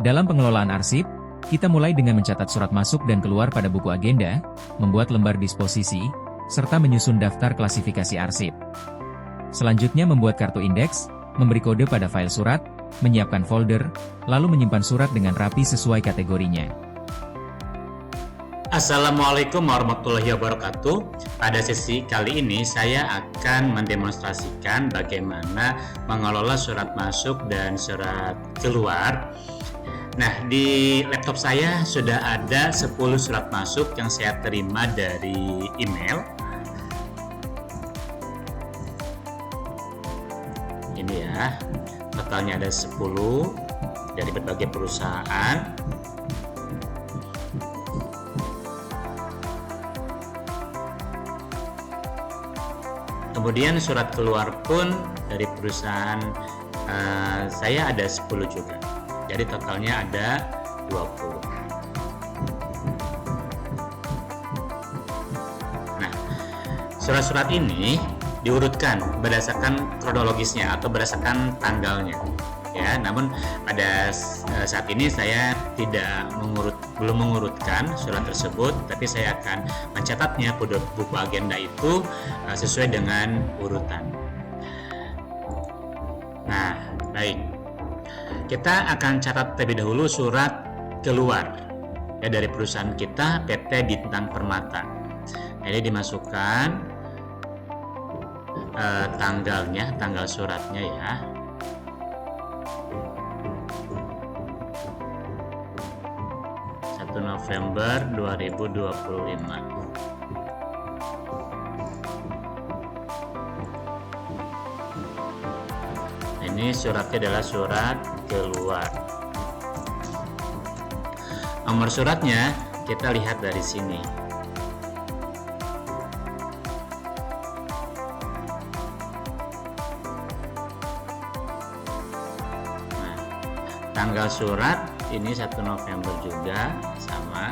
Dalam pengelolaan arsip, kita mulai dengan mencatat surat masuk dan keluar pada buku agenda, membuat lembar disposisi, serta menyusun daftar klasifikasi arsip. Selanjutnya membuat kartu indeks, memberi kode pada file surat, menyiapkan folder, lalu menyimpan surat dengan rapi sesuai kategorinya. Assalamualaikum warahmatullahi wabarakatuh. Pada sesi kali ini saya akan mendemonstrasikan bagaimana mengelola surat masuk dan surat keluar. Nah, di laptop saya sudah ada 10 surat masuk yang saya terima dari email. Ini ya, totalnya ada 10 dari berbagai perusahaan. Kemudian surat keluar pun dari perusahaan saya ada 10 juga. Jadi totalnya ada 20. Nah, surat-surat ini diurutkan berdasarkan kronologisnya atau berdasarkan tanggalnya. Ya, namun pada saat ini saya belum mengurutkan surat tersebut, tapi saya akan mencatatnya pada buku agenda itu sesuai dengan urutan. Nah, baik. Kita akan catat terlebih dahulu surat keluar ya, dari perusahaan kita, PT Bintang Permata. Nah, ini dimasukkan tanggalnya, tanggal suratnya ya. November 2025. Ini suratnya adalah surat keluar. Nomor suratnya kita lihat dari sini. Nah, tanggal surat ini 1 November juga sama.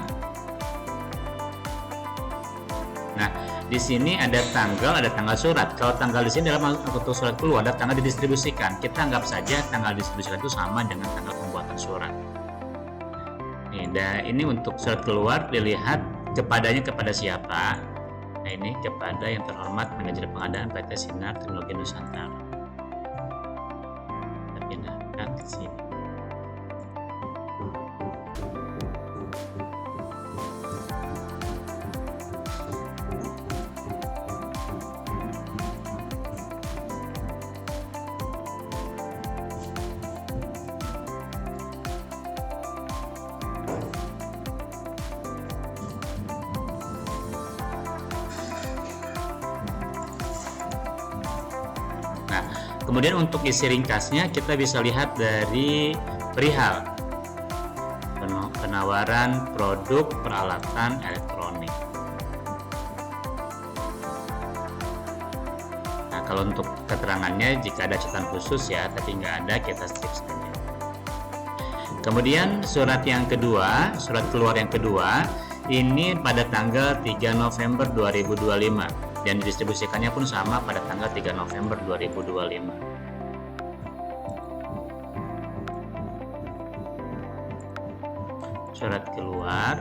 Nah, di sini ada tanggal surat. Kalau tanggal di sini dalam untuk surat keluar ada tanggal didistribusikan. Kita anggap saja tanggal didistribusikan itu sama dengan tanggal pembuatan surat. Ini untuk surat keluar dilihat kepada siapa. Nah, ini kepada yang terhormat manajer pengadaan PT Sinar Teknologi Nusantara. Kita pindahkan ke sini. Nah, kemudian untuk isi ringkasnya kita bisa lihat dari perihal penawaran produk peralatan elektronik. Nah, kalau untuk keterangannya jika ada catatan khusus ya, tapi nggak ada kita skip saja. Kemudian surat yang kedua, surat keluar yang kedua, ini pada tanggal 3 November 2025. Dan didistribusikannya pun sama pada tanggal 3 November 2025. Surat keluar,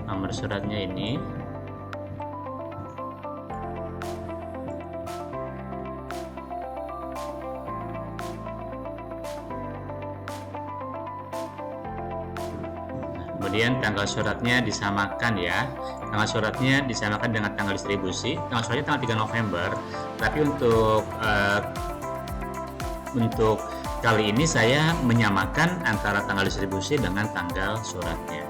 nomor suratnya ini. Kemudian tanggal suratnya disamakan ya. Tanggal suratnya disamakan dengan tanggal distribusi. Tanggal suratnya tanggal 3 November. Tapi untuk kali ini saya menyamakan antara tanggal distribusi dengan tanggal suratnya.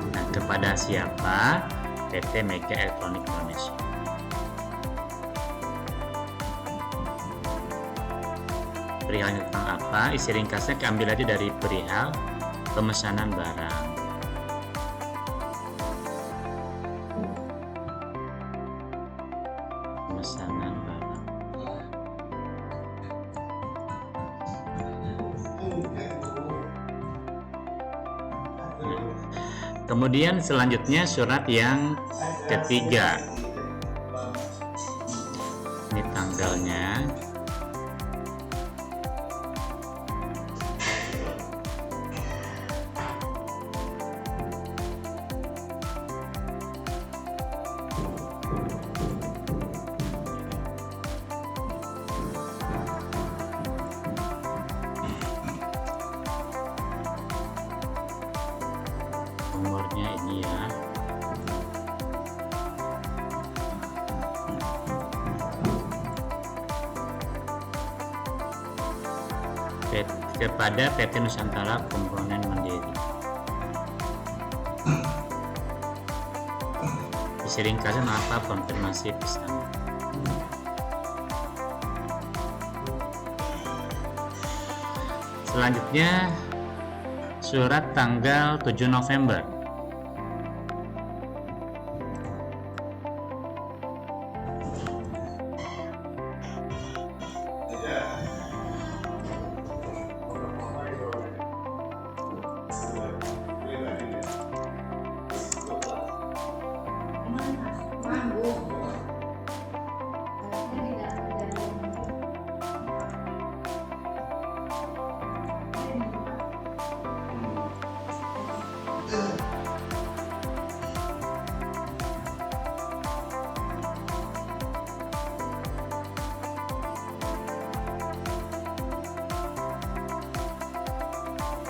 Nah, kepada siapa? PT Mega Elektronik Indonesia. Perihalnya tentang apa? Isi ringkasnya keambil aja dari perihal pemesanan barang. Pemesanan barang. Kemudian selanjutnya surat yang ketiga. Ini tanggalnya. Nomornya ini ya. Kepada PT Nusantara Komponen Mandiri. Isi ringkasan apa konfirmasi pesan. Selanjutnya surat tanggal 7 November.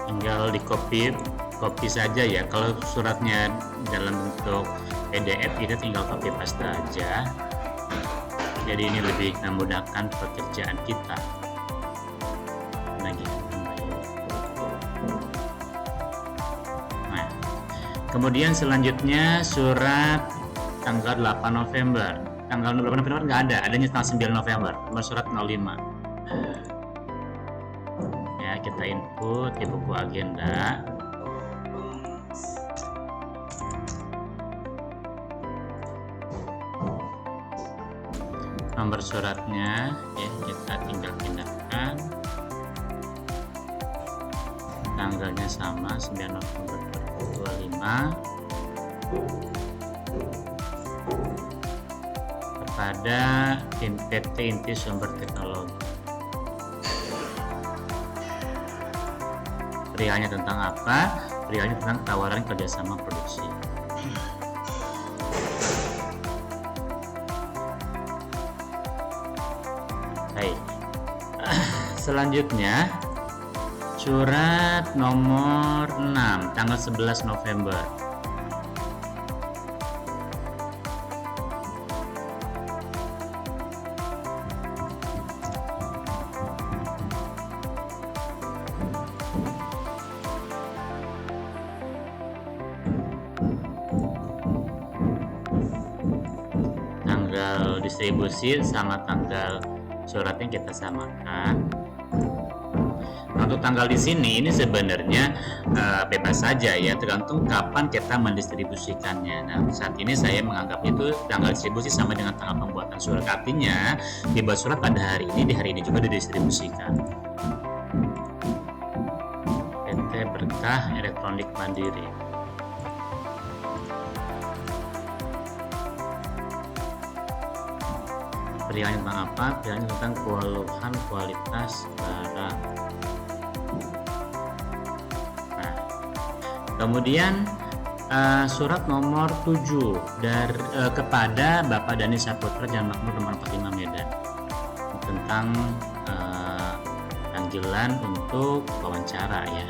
Tinggal di copy saja ya. Kalau suratnya dalam bentuk PDF kita tinggal copy paste aja. Jadi ini lebih memudahkan pekerjaan kita. Nah, kemudian selanjutnya surat tanggal 8 November. Tanggal 8 November nggak ada, adanya tanggal 9 November. Nomor surat 05. Kita input di buku agenda. Nomor suratnya ya kita tinggal pindahkan. Tanggalnya sama 9 November 2025 kepada PT Inti Sumber Teknologi. Perihalnya tentang apa? Perihalnya tentang tawaran kerjasama produksi. Baik. Selanjutnya surat nomor 6 tanggal 11 November. Tanggal distribusi sama tanggal suratnya kita samakan. Untuk tanggal di sini ini sebenarnya bebas saja ya, tergantung kapan kita mendistribusikannya. Nah, saat ini saya menganggap itu tanggal distribusi sama dengan tanggal pembuatan surat. Artinya dibuat surat pada hari ini, di hari ini juga didistribusikan. PT Berkah Elektronik Mandiri. Perihalnya tentang apa? Perihalnya tentang keluhan kualitas barang. Nah, kemudian surat nomor 7 dari kepada Bapak Dani Saputra Jalan Makmur nomor 45 Medan tentang panggilan untuk wawancara ya.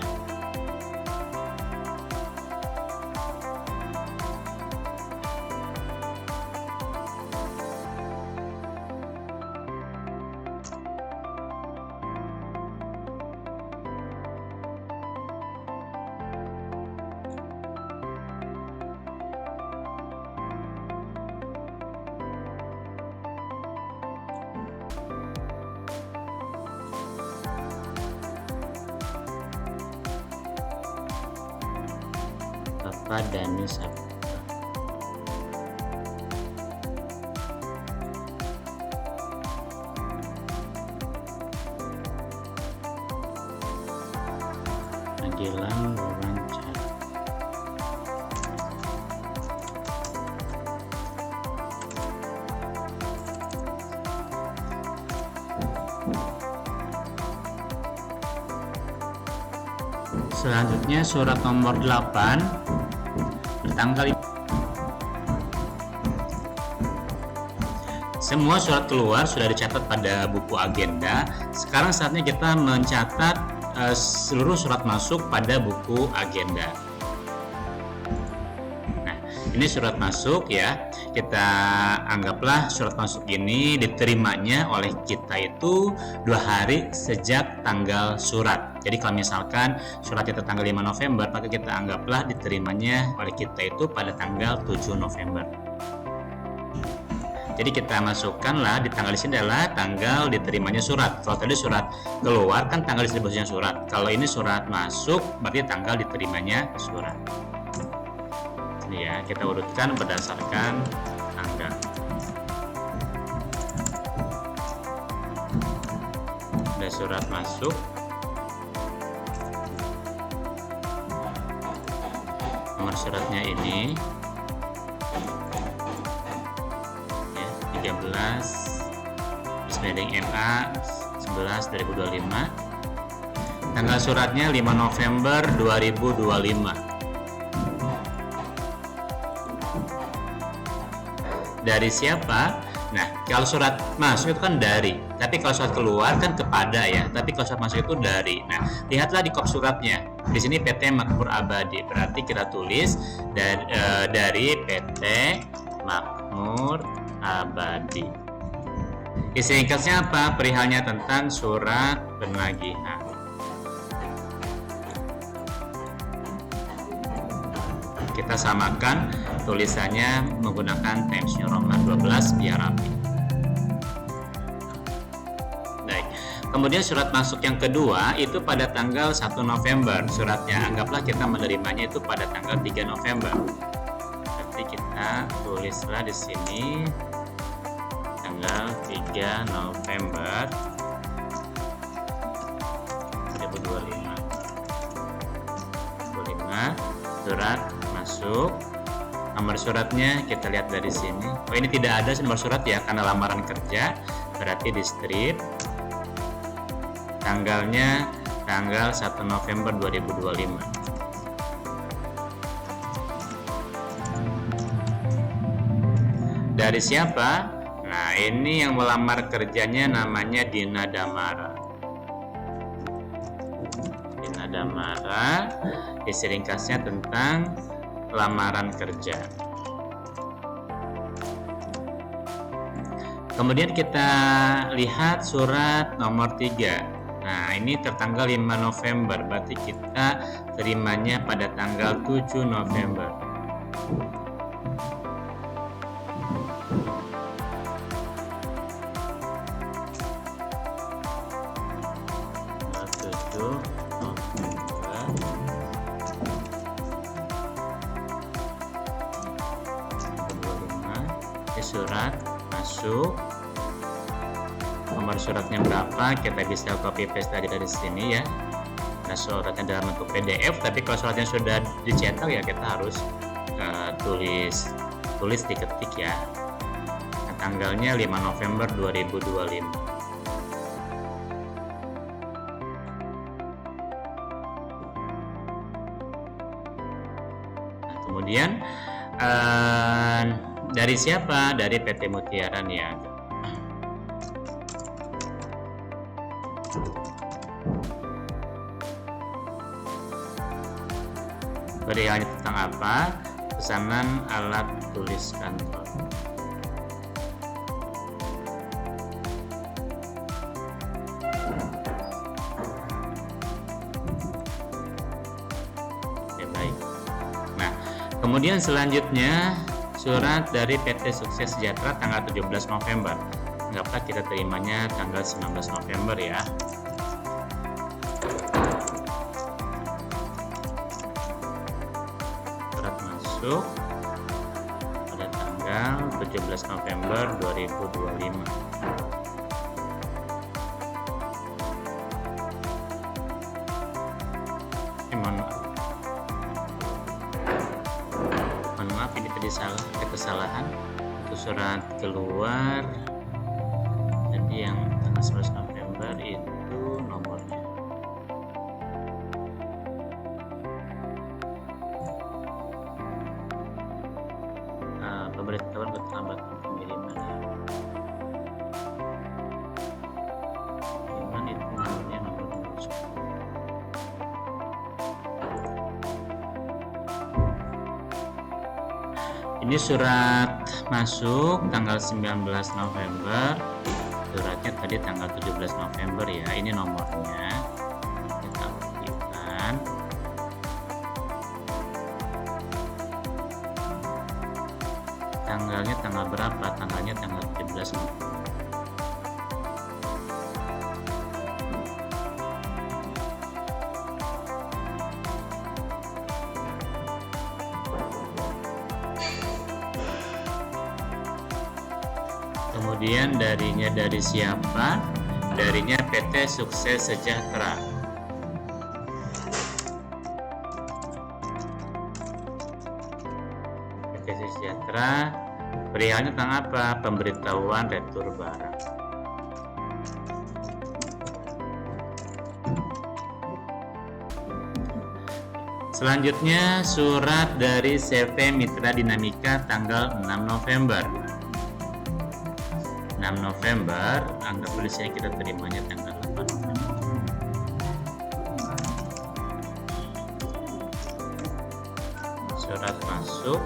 Bapak Dani Saputra. Panggilan wawancara. Selanjutnya surat nomor 8 bertanggal. Semua surat keluar sudah dicatat pada buku agenda. Sekarang saatnya kita mencatat seluruh surat masuk pada buku agenda. Nah, ini surat masuk ya. Kita anggaplah surat masuk ini diterimanya oleh kita itu 2 hari sejak tanggal surat. Jadi kalau misalkan surat itu tanggal 5 November, maka kita anggaplah diterimanya oleh kita itu pada tanggal 7 November. Jadi kita masukkanlah di tanggal di sini adalah tanggal diterimanya surat. Kalau tadi surat keluar kan tanggal distribusinya surat. Kalau ini surat masuk berarti tanggal diterimanya surat. Ini ya, kita urutkan berdasarkan tanggal. Ada surat masuk. Nomor suratnya ini 13 Bismillah MA 11 2025. Tanggal suratnya 5 November 2025. Dari siapa? Nah, kalau surat masuk itu kan dari, tapi kalau surat keluar kan kepada ya. Tapi kalau surat masuk itu dari. Nah, lihatlah di kop suratnya. Di sini PT Makmur Abadi. Berarti kita tulis dari PT Makmur Abadi. Isi ringkasnya apa? Perihalnya tentang surat penagihan. Kita samakan tulisannya menggunakan Times New Roman 12 biar rapi. Baik. Kemudian surat masuk yang kedua itu pada tanggal 1 November. Suratnya anggaplah kita menerimanya itu pada tanggal 3 November. Berarti kita tulislah di sini tanggal 3 November 2025. Surat masuk. Nomor suratnya kita lihat dari sini. Oh, ini tidak ada nomor surat ya karena lamaran kerja. Berarti di strip. Tanggalnya tanggal 1 November 2025. Dari siapa? Nah, ini yang melamar kerjanya namanya Dina Damara. Dina Damara, isi ringkasnya tentang lamaran kerja. Kemudian kita lihat surat nomor 3. Nah, ini tertanggal 5 November, berarti kita terimanya pada tanggal 7 November. Surat masuk. Nomor suratnya berapa? Kita bisa copy paste lagi dari sini ya. Nah, suratnya dalam bentuk PDF, tapi kalau suratnya sudah dicetak ya kita harus tulis diketik ya. Nah, tanggalnya 5 November 2025. Nah, kemudian dari siapa? Dari PT Mutiara Niaga. Perihalnya tentang apa? Pesanan alat tulis kantor. Oke, baik. Nah, kemudian selanjutnya surat dari PT Sukses Sejahtera tanggal 17 November. Anggaplah kita terimanya tanggal 19 November ya. Surat masuk pada tanggal 17 November 2025. Maaf ini tadi salah, kesalahan. Untuk surat keluar tadi yang tanggal 11 November itu nomornya keterlambatan pengiriman ya. Pengiriman itu nomornya nomor 10. Ini surat masuk tanggal 19 November. Suratnya tadi tanggal 17 November ya. Ini nomornya. Kita aktifkan. Tanggalnya tanggal berapa? Tanggalnya tanggal 17 November. Kemudian darinya dari siapa? Darinya PT Sukses Sejahtera. PT Sejahtera perihalnya tentang apa? Pemberitahuan retur barang. Selanjutnya surat dari CV Mitra Dinamika tanggal 6 November. 6 November, anggap dulu sini kita terimanya tanggal 8 November. Surat masuk.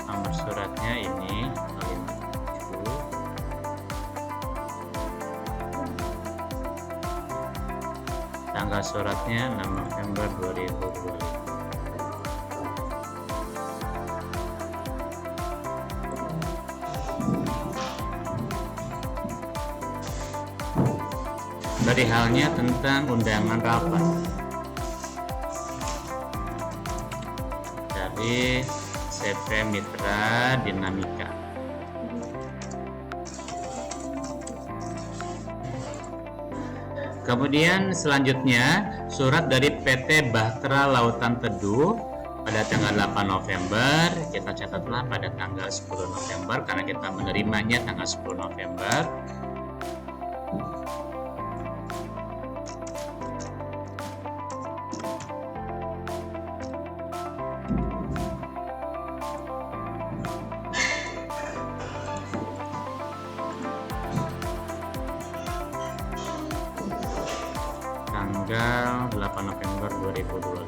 Nomor suratnya ini 57. Tanggal suratnya 6 November 2025. Dari halnya tentang undangan rapat dari CV Mitra Dinamika. Kemudian selanjutnya surat dari PT Bahtera Lautan Teduh pada tanggal 8 November. Kita catatlah pada tanggal 10 November karena kita menerimanya tanggal 10 November. Tanggal 8 November 2025.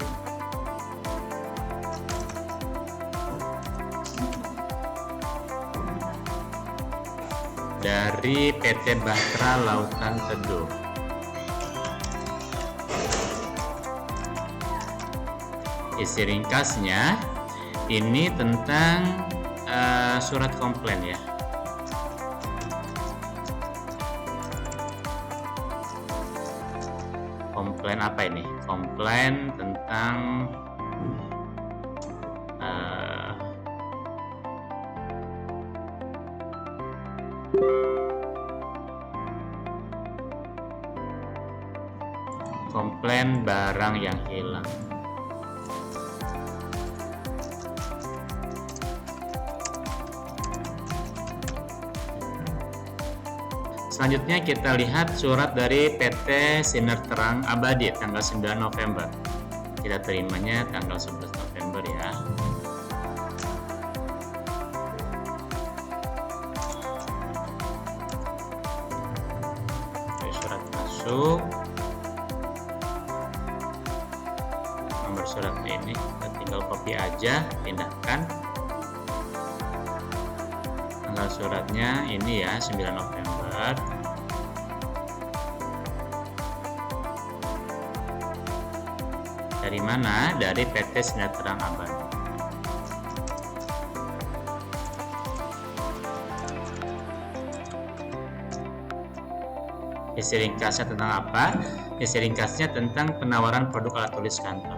Dari PT Bahtera Lautan Teduh. Isi ringkasnya ini tentang surat komplain ya. Komplain apa ini? Komplain tentang komplain barang yang hilang. Selanjutnya kita lihat surat dari PT Sinar Terang Abadi tanggal 9 November. Kita terimanya tanggal 11 November ya. Surat masuk. Nomor suratnya ini kita tinggal copy aja, pindahkan. Tanggal suratnya ini ya 9 November. Dari mana? Dari PT Sinar Terang Abadi. Isi ringkasnya tentang apa? Isi ringkasnya tentang penawaran produk alat tulis kantor.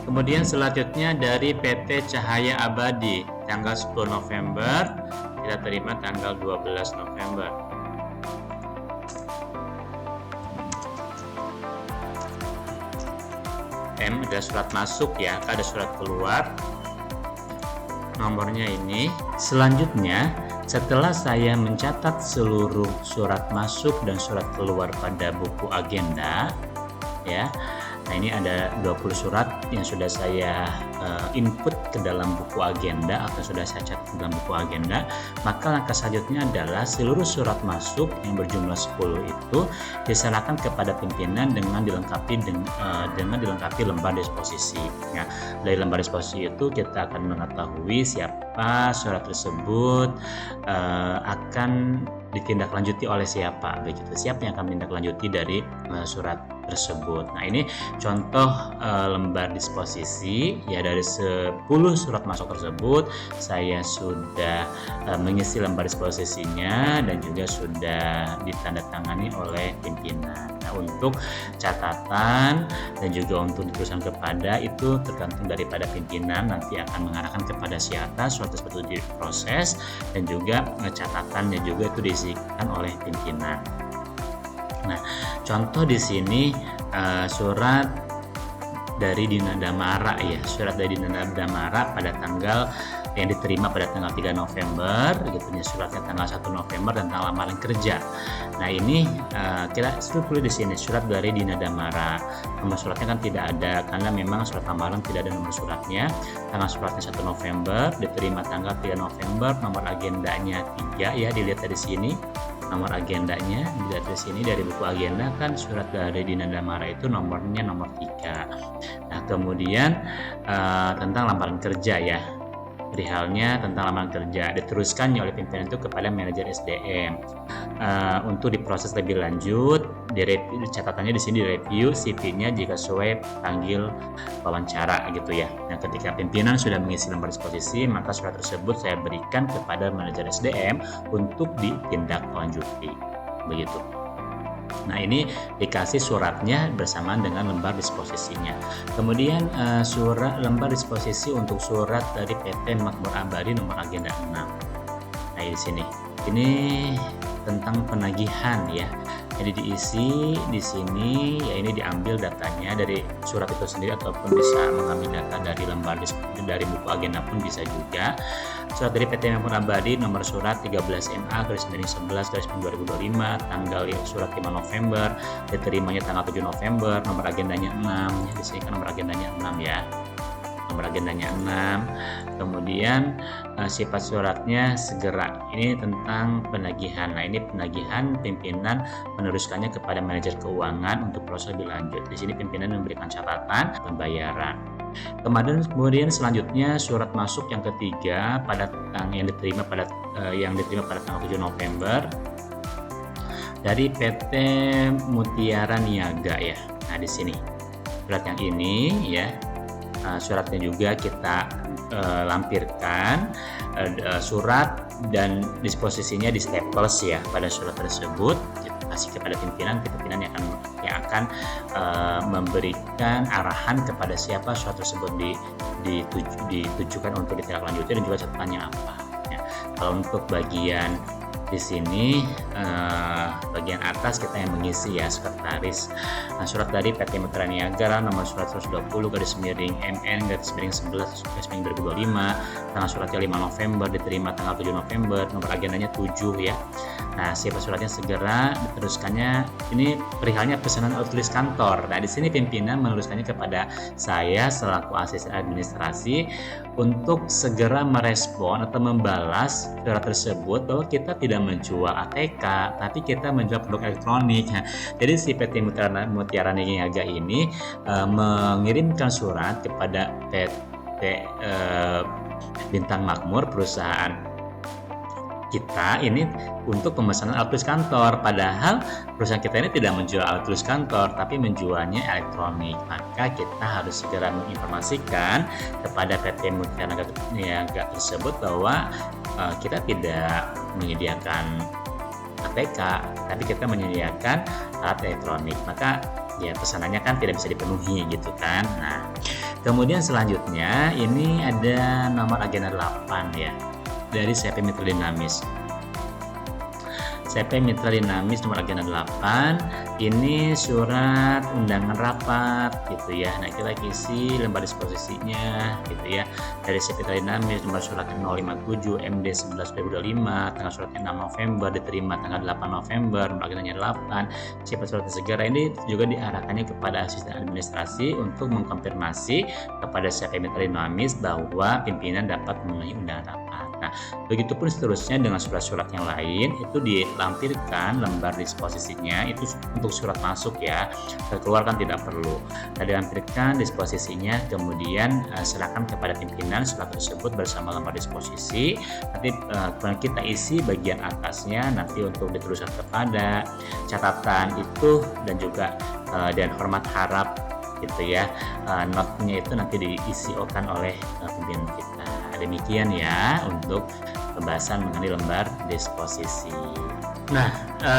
Kemudian selanjutnya dari PT Cahaya Abadi tanggal 10 November, kita terima tanggal 12 November. Ada surat masuk ya, ada surat keluar. Nomornya ini. Selanjutnya setelah saya mencatat seluruh surat masuk dan surat keluar pada buku agenda, ya. Nah, ini ada 20 surat yang sudah saya input ke dalam buku agenda atau sudah saya catat ke dalam buku agenda. Maka langkah selanjutnya adalah seluruh surat masuk yang berjumlah 10 itu diserahkan kepada pimpinan dengan dilengkapi lembar disposisi. Ya, dari lembar disposisi itu kita akan mengetahui siapa surat tersebut akan ditindaklanjuti oleh siapa, begitu. Siapa yang akan menindaklanjuti dari surat tersebut. Nah, ini contoh lembar disposisi ya. Dari 10 surat masuk tersebut saya sudah mengisi lembar disposisinya dan juga sudah ditandatangani oleh pimpinan. Nah, untuk catatan dan juga untuk dituliskan kepada itu tergantung daripada pimpinan, nanti akan mengarahkan kepada siapa surat tersebut diproses dan juga catatannya juga itu diisikan oleh pimpinan. Nah, contoh di sini surat dari Dina Damara ya, surat dari Dina Damara pada tanggal yang diterima pada tanggal 3 November, gitu ya, suratnya tanggal 1 November dan tanggal lamaran kerja. Nah, ini kita tulis di sini surat dari Dina Damara. Nomor suratnya kan tidak ada karena memang surat lamaran tidak ada nomor suratnya. Tanggal suratnya 1 November, diterima tanggal 3 November, nomor agendanya 3 ya, dilihat dari sini. Nomor agendanya dilihat di sini dari buku agenda kan surat dari Dina Damara itu nomornya nomor 3. Nah, kemudian tentang lamaran kerja ya. Perihalnya tentang lamaran kerja diteruskan oleh pimpinan itu kepada manajer SDM untuk diproses lebih lanjut. Catatannya di sini direview CV-nya jika sesuai panggil wawancara gitu ya. Nah, ketika pimpinan sudah mengisi lembar disposisi, maka surat tersebut saya berikan kepada manajer SDM untuk ditindaklanjuti. Begitu. Nah, ini dikasih suratnya bersamaan dengan lembar disposisinya. Kemudian lembar disposisi untuk surat dari PT Makmur Abadi nomor agenda 6. Nah, di sini. Ini tentang penagihan ya. Jadi diisi di sini ya, ini diambil datanya dari surat itu sendiri ataupun bisa mengambil data dari lembar dari buku agenda pun bisa juga. Surat dari PT Makmur Abadi nomor surat 13MA/11/2025, tanggal surat 5 November, diterimanya tanggal 7 November, nomor agendanya 6 ya, di sini kan nomor agendanya 6 ya. Nomor agendanya 6. Kemudian sifat suratnya segera. Ini tentang penagihan. Nah, ini penagihan pimpinan meneruskannya kepada manajer keuangan untuk proses lebih lanjut. Di sini pimpinan memberikan catatan pembayaran. Kemudian selanjutnya surat masuk yang ketiga yang diterima pada tanggal 7 November dari PT Mutiara Niaga ya. Nah, di sini surat yang ini ya. Suratnya juga kita lampirkan surat dan disposisinya di staples ya pada surat tersebut, kita kasih kepada pimpinan yang akan memberikan arahan kepada siapa surat tersebut ditujukan untuk ditindaklanjuti dan juga catatannya apa ya. Kalau untuk bagian di sini bagian atas kita yang mengisi ya, sekretaris. Nah, surat dari PT Mutiara Niaga nomor surat 120/MN/11/2025, tanggal suratnya 5 November, diterima tanggal 7 November, nomor agendanya 7 ya. Nah, sifat suratnya segera, diteruskannya ini perihalnya pesanan tulis kantor. Nah, di sini pimpinan meneruskannya kepada saya selaku asisten administrasi untuk segera merespon atau membalas surat tersebut bahwa kita tidak menjual ATK, tapi kita menjual produk elektronik. Jadi si PT Mutiara Niaga ini mengirimkan surat kepada PT Bintang Makmur, perusahaan kita ini untuk pemesanan alat tulis kantor, padahal perusahaan kita ini tidak menjual alat tulis kantor tapi menjualnya elektronik. Maka kita harus segera menginformasikan kepada PT Mutiara Niaga tersebut bahwa kita tidak menyediakan ATK tapi kita menyediakan alat elektronik, maka ya pesanannya kan tidak bisa dipenuhi gitu kan. Nah, kemudian selanjutnya ini ada nomor agenda 8 ya dari CP Mitra Dinamis. CP Mitra Dinamis nomor agenda 8 ini surat undangan rapat gitu ya. Nah, kita isi lembar disposisinya gitu ya. Dari Sekretariat Dinamis nomor suratnya 057 MD 11 2025, tanggal suratnya 6 November, diterima tanggal 8 November, nomor agendanya 8. Sifat surat segera ini juga diarahkannya kepada asisten administrasi untuk mengkonfirmasi kepada Sekretariat Dinamis bahwa pimpinan dapat memenuhi undangan rapat. Nah, begitupun seterusnya dengan surat-surat yang lain itu dilampirkan lembar disposisinya itu untuk surat masuk ya, keluar kan tidak perlu. Nah, dilampirkan disposisinya, kemudian serahkan kepada pimpinan surat tersebut bersama lembar disposisi. Nanti kita isi bagian atasnya nanti untuk dituliskan kepada catatan itu dan juga dan hormat harap gitu ya. Notnya itu nanti diisikan oleh pimpinan kita. Demikian ya untuk pembahasan mengenai lembar disposisi. Nah,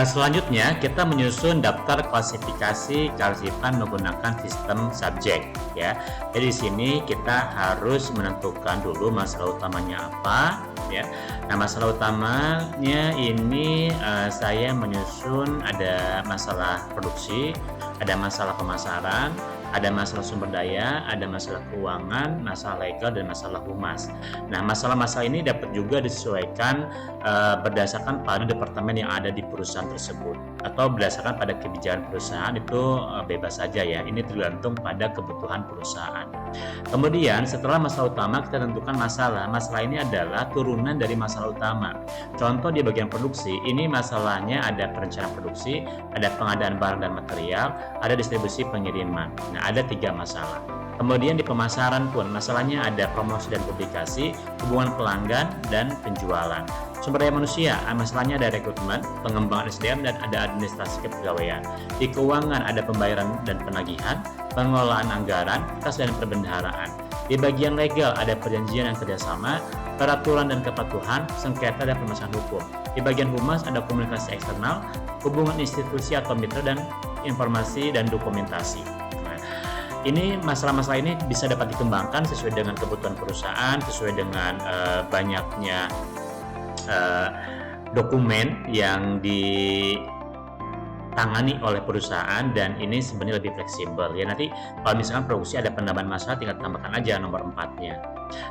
selanjutnya kita menyusun daftar klasifikasi kearsipan menggunakan sistem subjek ya. Jadi di sini kita harus menentukan dulu masalah utamanya apa ya. Nah, masalah utamanya ini saya menyusun ada masalah produksi, ada masalah pemasaran, ada masalah sumber daya, ada masalah keuangan, masalah legal, dan masalah humas. Nah, masalah-masalah ini dapat juga disesuaikan berdasarkan pada departemen yang ada di perusahaan tersebut atau berdasarkan pada kebijakan perusahaan itu bebas saja ya. Ini tergantung pada kebutuhan perusahaan. Kemudian setelah masalah utama kita tentukan masalah. Masalah ini adalah turunan dari masalah utama. Contoh di bagian produksi, ini masalahnya ada perencanaan produksi, ada pengadaan barang dan material, ada distribusi pengiriman. Nah, ada 3 masalah. Kemudian di pemasaran pun masalahnya ada promosi dan publikasi, hubungan pelanggan, dan penjualan. Sumber daya manusia, masalahnya ada rekrutmen, pengembangan SDM, dan ada administrasi kepegawaian. Di keuangan ada pembayaran dan penagihan, pengelolaan anggaran, kas dan perbendaharaan. Di bagian legal ada perjanjian dan kerjasama, peraturan dan kepatuhan, sengketa dan permasalahan hukum. Di bagian humas ada komunikasi eksternal, hubungan institusi atau mitra, dan informasi dan dokumentasi. Ini masalah-masalah ini bisa dapat dikembangkan sesuai dengan kebutuhan perusahaan, sesuai dengan banyaknya dokumen yang ditangani oleh perusahaan, dan ini sebenarnya lebih fleksibel ya. Nanti kalau misalkan produksi ada penambahan masalah, tinggal tambahkan aja nomor 4-nya.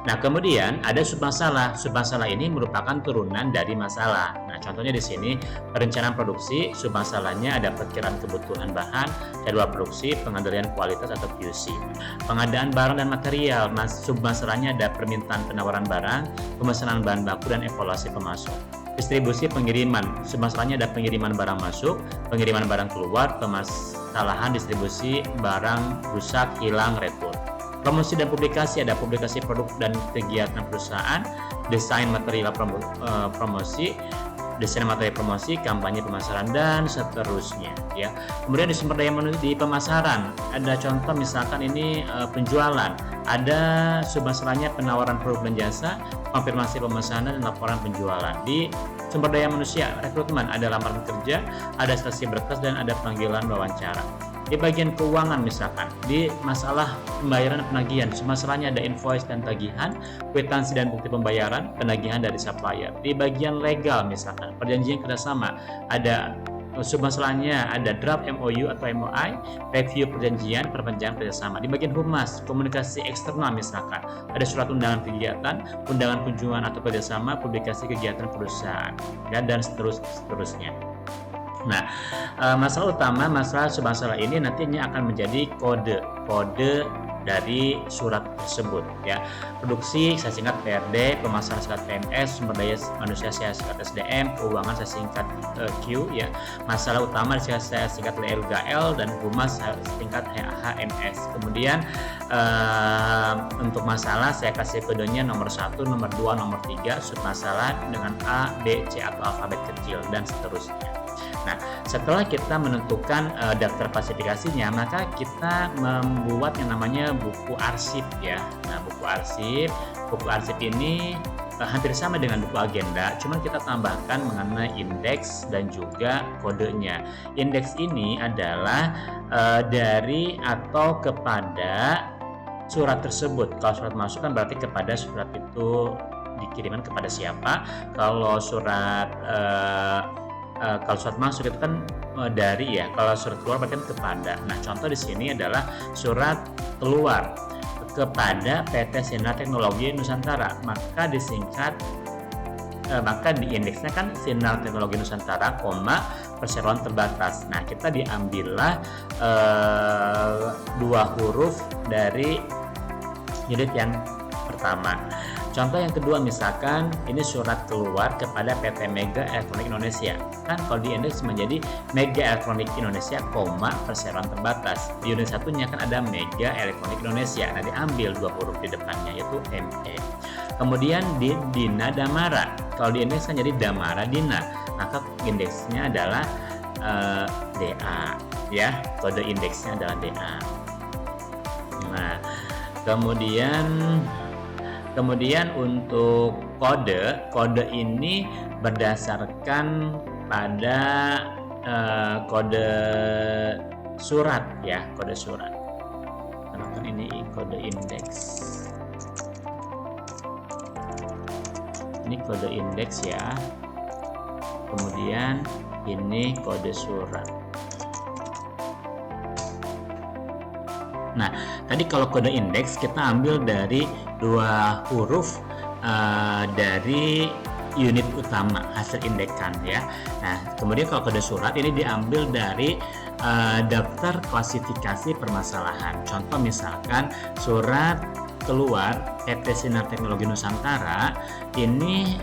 Nah, kemudian ada submasalah. Submasalah ini merupakan turunan dari masalah. Nah, contohnya di sini perencanaan produksi, submasalahnya ada perkiraan kebutuhan bahan, jadwal produksi, pengendalian kualitas atau QC. Pengadaan barang dan material, submasalahnya ada permintaan penawaran barang, pemesanan bahan baku, dan evaluasi pemasok. Distribusi pengiriman, submasalahnya ada pengiriman barang masuk, pengiriman barang keluar, permasalahan distribusi barang rusak, hilang, retur. Promosi dan publikasi ada publikasi produk dan kegiatan perusahaan, desain material promosi, desain materi promosi, kampanye pemasaran, dan seterusnya ya. Kemudian di sumber daya manusia di pemasaran ada contoh misalkan ini penjualan, ada submasalahnya penawaran produk dan jasa, konfirmasi pemesanan, dan laporan penjualan. Di sumber daya manusia rekrutmen ada lamaran kerja, ada seleksi berkas, dan ada panggilan wawancara. Di bagian keuangan misalkan, di masalah pembayaran dan penagihan, masalahnya ada invoice dan tagihan, kwitansi dan bukti pembayaran, penagihan dari supplier. Di bagian legal misalkan, perjanjian kerjasama, ada submasalahnya ada draft MOU atau MOI, review perjanjian, perpanjangan kerjasama. Di bagian humas, komunikasi eksternal misalkan, ada surat undangan kegiatan, undangan kunjungan atau kerjasama, publikasi kegiatan perusahaan, dan seterusnya. Nah, masalah utama, masalah submasalah ini nantinya akan menjadi kode dari surat tersebut ya. Produksi saya singkat PRD, pemasaran singkat PMS, sumber daya manusia saya singkat SDM, keuangan saya singkat Q ya. Masalah utama saya singkat LGL, dan humas saya singkat HMS. Kemudian untuk masalah saya kasih kodenya nomor 1, nomor 2, nomor 3, submasalah dengan A, B, C atau alfabet kecil, dan seterusnya. Nah, setelah kita menentukan daftar klasifikasinya, maka kita membuat yang namanya buku arsip ya. Nah, buku arsip ini hampir sama dengan buku agenda, cuman kita tambahkan mengenai indeks dan juga kodenya. Indeks ini adalah dari atau kepada surat tersebut. Kalau surat masuk kan berarti kepada surat itu dikirimkan kepada siapa. Kalau surat kalau surat masuk itu kan dari ya, kalau surat keluar berarti kan kepada. Nah, contoh di sini adalah surat keluar kepada PT Sinar Teknologi Nusantara, maka disingkat maka di indeksnya kan Sinar Teknologi Nusantara, perseroan terbatas. Nah, kita diambillah 2 huruf dari unit yang pertama. Contoh yang kedua, misalkan ini surat keluar kepada PT Mega Elektronik Indonesia. Kan kalau di indeks menjadi Mega Elektronik Indonesia, perseroan terbatas. Di unit satunya kan ada Mega Elektronik Indonesia. Nah, diambil 2 huruf di depannya, yaitu ME. Kemudian di Dina Damara. Kalau di indeks kan jadi Damara Dina. Maka indeksnya adalah DA. Ya, kode indeksnya adalah DA. Nah, Kemudian untuk kode ini berdasarkan pada kode surat ya, kode surat. Karena kan ini kode indeks. Ini kode indeks ya. Kemudian ini kode surat. Nah, tadi kalau kode indeks kita ambil dari 2 huruf dari unit utama hasil indekkan ya. Nah, kemudian kalau kode surat ini diambil dari daftar klasifikasi permasalahan. Contoh misalkan surat keluar PT Sinar Teknologi Nusantara, ini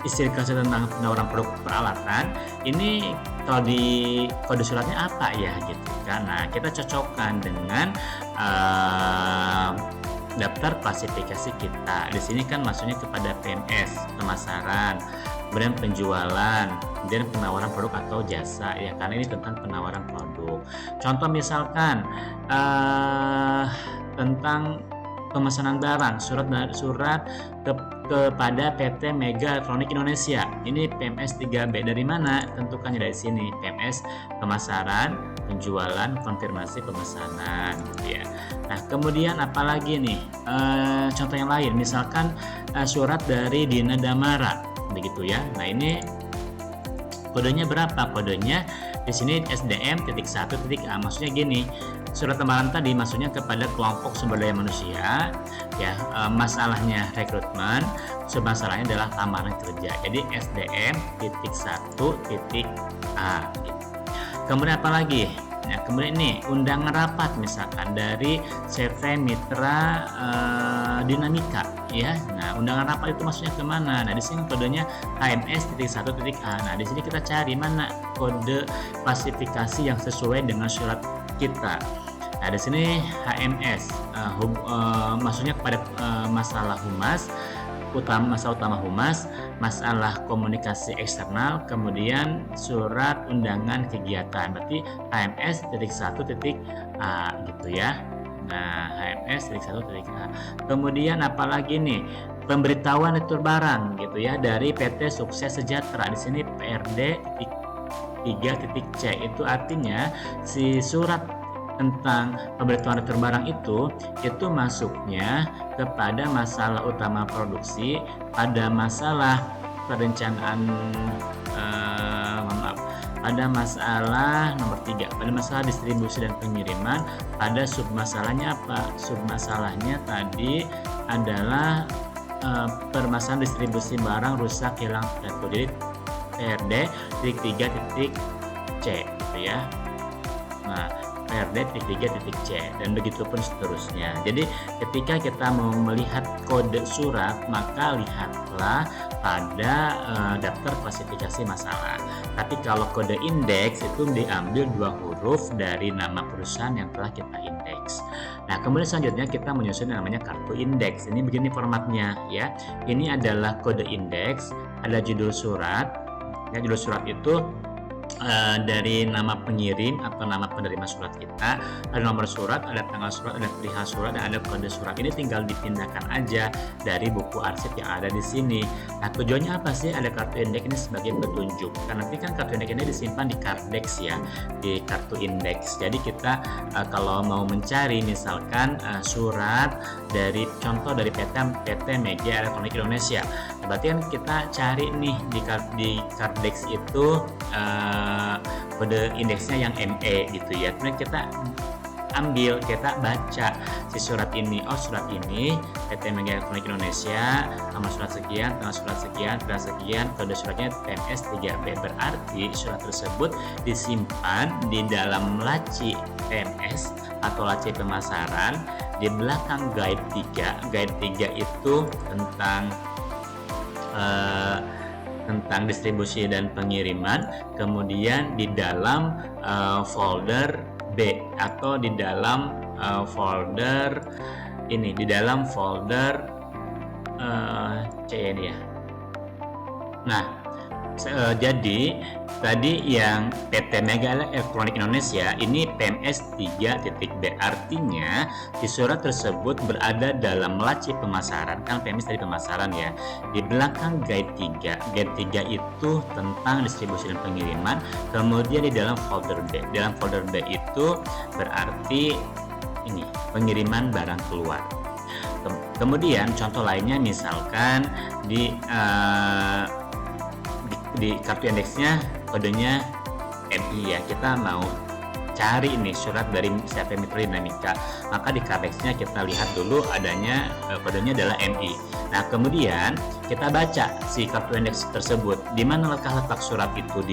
isi klasifikasi tentang penawaran produk peralatan. Ini kalau di kode suratnya apa ya gitu kan. Nah, kita cocokkan dengan daftar klasifikasi kita. Di sini kan maksudnya kepada PMS, pemasaran, kemudian penjualan, kemudian penawaran produk atau jasa ya, karena ini tentang penawaran produk. Contoh misalkan tentang pemesanan barang, surat kepada PT Mega Elektronik Indonesia. Ini PMS 3B. Dari mana? Tentukannya dari sini. PMS pemasaran, penjualan, konfirmasi pemesanan gitu ya. Nah, kemudian apalagi nih? Contoh yang lain, misalkan surat dari Dina Damara begitu ya. Nah, ini kodenya berapa? Kodenya di sini SDM.1.A. Maksudnya gini, surat lamaran tadi maksudnya kepada kelompok sumber daya manusia ya, masalahnya rekrutmen, masalahnya adalah lamaran kerja. Jadi SDM.1.A gitu. Kemudian apa lagi? Nah, kemudian ini undangan rapat misalkan dari CV Mitra Dinamika ya. Nah, undangan rapat itu maksudnya kemana? Nah, di sini kodenya HMS.1.A. Nah, di sini kita cari mana kode klasifikasi yang sesuai dengan surat kita. Nah, di sini HMS maksudnya kepada masalah humas, masalah utama humas, masalah komunikasi eksternal, kemudian surat undangan kegiatan. Berarti HMS.1.A gitu ya. Nah, HMS.1.A. Kemudian apalagi nih? Pemberitahuan retur barang gitu ya dari PT Sukses Sejahtera. Di sini PRD.3.C. Itu artinya si surat tentang pemberitahuan retur barang itu masuknya kepada masalah utama produksi, pada masalah perencanaan pada masalah nomor 3, pada masalah distribusi dan pengiriman. Pada submasalahnya apa? Submasalahnya tadi adalah permasalahan distribusi barang rusak, hilang, jatuh. Jadi PRD.3.C gitu ya. Nah, PRD.3.C dan begitu pun seterusnya. Jadi ketika kita mau melihat kode surat, maka lihatlah pada daftar klasifikasi masalah. Tapi kalau kode indeks itu diambil 2 huruf dari nama perusahaan yang telah kita indeks. Nah, kemudian selanjutnya kita menyusun yang namanya kartu indeks. Ini begini formatnya ya. Ini adalah kode indeks, ada judul surat. Ya, judul surat itu dari nama pengirim atau nama penerima surat kita, ada nomor surat, ada tanggal surat, ada perihal surat, dan ada kode surat. Ini tinggal dipindahkan aja dari buku arsip yang ada di sini. Nah, tujuannya apa sih ada kartu indeks ini sebagai petunjuk? Karena nanti kan kartu indeks ini disimpan di Kardex ya, di kartu indeks. Jadi kita kalau mau mencari misalkan surat dari contoh dari PT Media Elektronik Indonesia, berarti kan kita cari nih di Kardex itu kode indeksnya yang ME gitu ya. Kemudian kita ambil, kita baca si surat ini. Oh, surat ini PT Media Elektronik Indonesia, nomor surat sekian, tanggal surat sekian, tanggal sekian, kode suratnya PMS 3B. Berarti surat tersebut disimpan di dalam laci PMS atau laci pemasaran di belakang guide 3. Guide 3 itu tentang distribusi dan pengiriman, kemudian di dalam folder B atau di dalam folder ini, di dalam folder C ini ya. Nah, jadi tadi yang PT Mega Elektronik Indonesia ini PMS 3.B, artinya di surat tersebut berada dalam laci pemasaran, kan PMS dari pemasaran ya, di belakang guide 3. Guide 3 itu tentang distribusi dan pengiriman, kemudian di dalam folder B. Dalam folder B itu berarti ini pengiriman barang keluar. Kemudian contoh lainnya misalkan di kartu indeksnya kodenya MI ya, kita mau cari ini surat dari CP Mitra Dinamika, maka di Kardexnya kita lihat dulu adanya kodenya adalah MI. Nah, kemudian kita baca si kartu indeks tersebut, di mana letak surat itu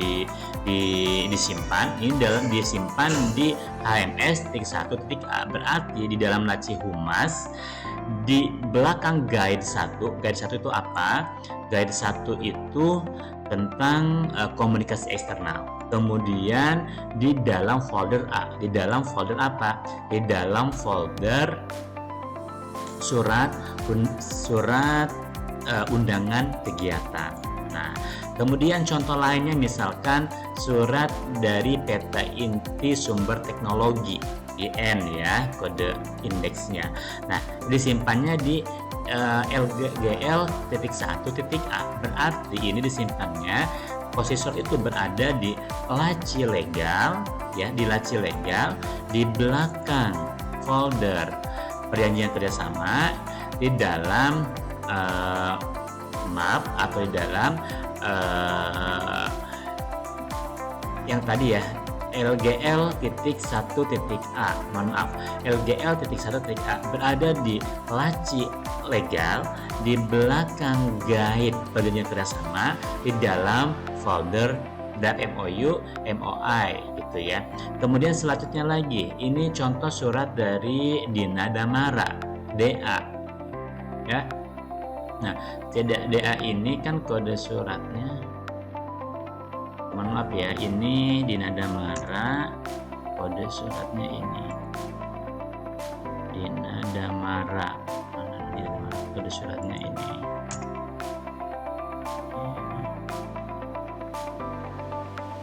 disimpan. Ini disimpan di HMS.1.A, berarti di dalam laci humas di belakang guide 1. Guide 1 itu apa? Guide 1 itu tentang komunikasi eksternal. Kemudian di dalam folder A, di dalam folder apa? Di dalam folder surat undangan kegiatan. Nah, kemudian contoh lainnya misalkan surat dari PT Inti Sumber Teknologi IN ya, kode indeksnya. Nah, disimpannya di LGL.1.A, berarti ini disimpannya posisor itu berada di laci legal ya, di laci legal di belakang folder perjanjian kerjasama, di dalam map atau di dalam yang tadi ya, LGL.1.A, mohon maaf, LGL.1.A berada di laci legal di belakang guide perjanjian kerjasama di dalam folder .MOU, MOI gitu ya. Kemudian selanjutnya lagi, ini contoh surat dari Dina Damara, DA ya. Nah, DA ini kan kode suratnya, mohon maaf ya, ini Dina Damara, kode suratnya ini Dina Damara, kode suratnya ini.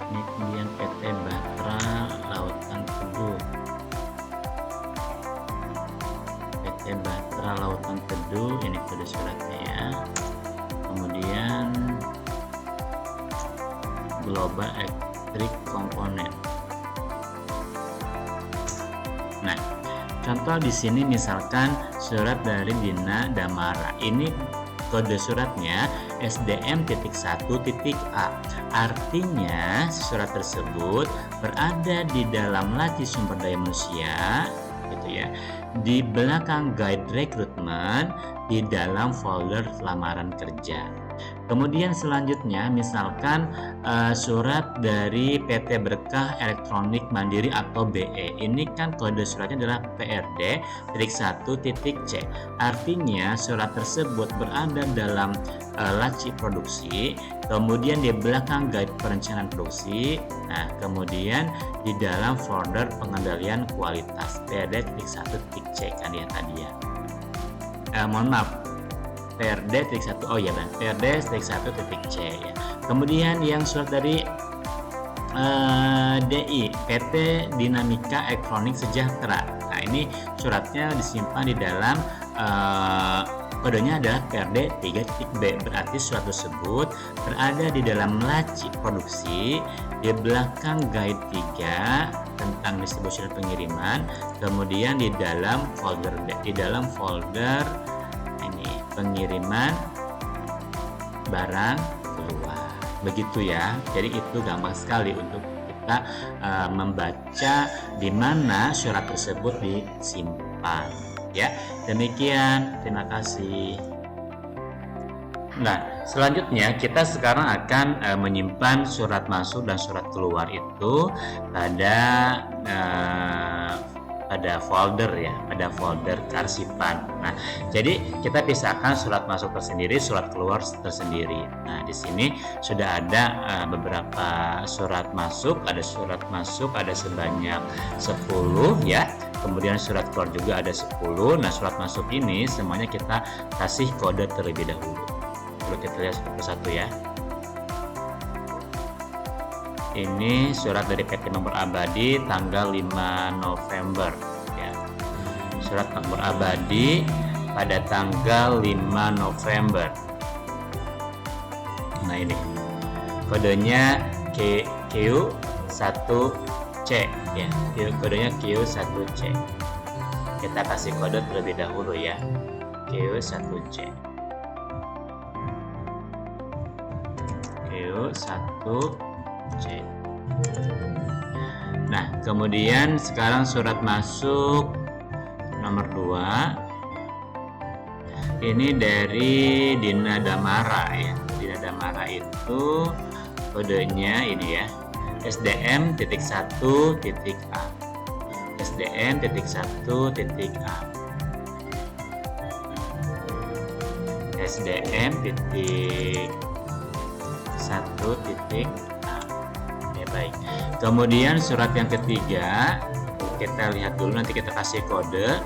Ini kemudian PT Batra Lautan Teduh, PT Batra Lautan Teduh, ini kode suratnya ya. Kemudian Global Electric Component. Nah, contoh di sini misalkan surat dari Dina Damara. Ini kode suratnya SDM.1.A. Artinya surat tersebut berada di dalam laci sumber daya manusia gitu ya, di belakang guide rekrutmen di dalam folder lamaran kerja. Kemudian selanjutnya misalkan surat dari PT Berkah Elektronik Mandiri atau BE. Ini kan kode suratnya adalah PRD.1.C. Artinya surat tersebut berada dalam laci produksi, kemudian di belakang guide perencanaan produksi. Nah, kemudian di dalam folder pengendalian kualitas PRD.1.C kan ya tadi ya. Mohon maaf, PRD.1, oh ya bang, PRD.1.C ya. Kemudian yang surat dari DI, PT Dinamika Elektronik Sejahtera. Nah, ini suratnya disimpan di dalam kodenya adalah PRD 3.B, berarti surat tersebut berada di dalam laci produksi di belakang guide 3 tentang distribusi dan pengiriman, kemudian di dalam folder ini pengiriman barang keluar. Begitu ya. Jadi itu gampang sekali untuk kita membaca di mana surat tersebut disimpan. Ya, demikian. Terima kasih. Nah, selanjutnya kita sekarang akan menyimpan surat masuk dan surat keluar itu pada folder ya, pada folder karsipan. Nah, jadi kita pisahkan surat masuk tersendiri, surat keluar tersendiri. Nah, di sini sudah ada beberapa surat masuk. Ada surat masuk ada sebanyak 10 ya. Kemudian surat keluar juga ada 10. Nah, surat masuk ini semuanya kita kasih kode terlebih dahulu. Lalu kita lihat satu persatu ya. Ini surat dari PT Nomor Abadi tanggal 5 November ya. Surat nomor abadi pada tanggal 5 November. Nah, ini kodenya Q1C ya. Kodenya Q1C. Kita kasih kode terlebih dahulu ya. Q1C. Q1C. Nah, kemudian sekarang surat masuk nomor 2. Ini dari Dina Damara ya. Dina Damara itu kodenya ini ya. SDM.1.A. SDM.1.A. SDM.1.A. Ya, baik. Kemudian surat yang ketiga kita lihat dulu, nanti kita kasih kode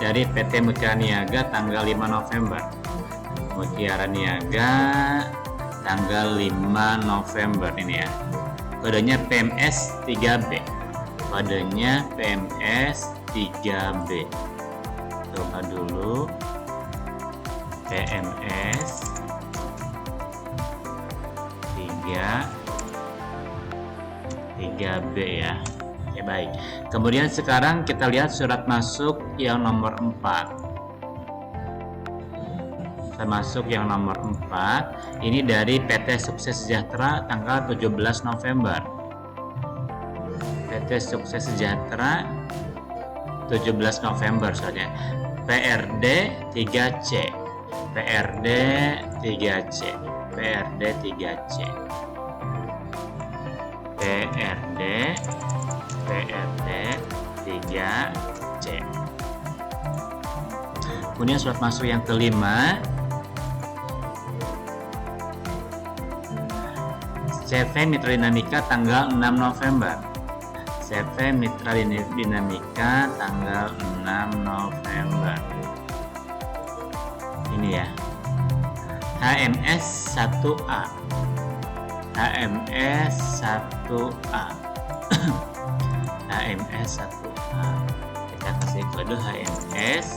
dari PT Mutiara Niaga tanggal 5 November. Mutiara Niaga tanggal 5 November ini ya. Kodenya PMS 3B. Kodenya PMS 3B. Coba dulu. PMS 3B ya. Ya, baik. Kemudian sekarang kita lihat surat masuk yang nomor 4. Surat masuk yang nomor 4 ini dari PT Sukses Sejahtera tanggal 17 November. PT Sukses Sejahtera 17 November soalnya. PRD 3C. PRD 3C. PRD 3C. PRD 3C. Kemudian surat masuk yang kelima, CV Mitra Dinamika tanggal 6 November. CV Mitra Dinamika tanggal 6 November. Ini ya. HMS 1A. HMS 1A. HMS 1A. Kita kasih kode HMS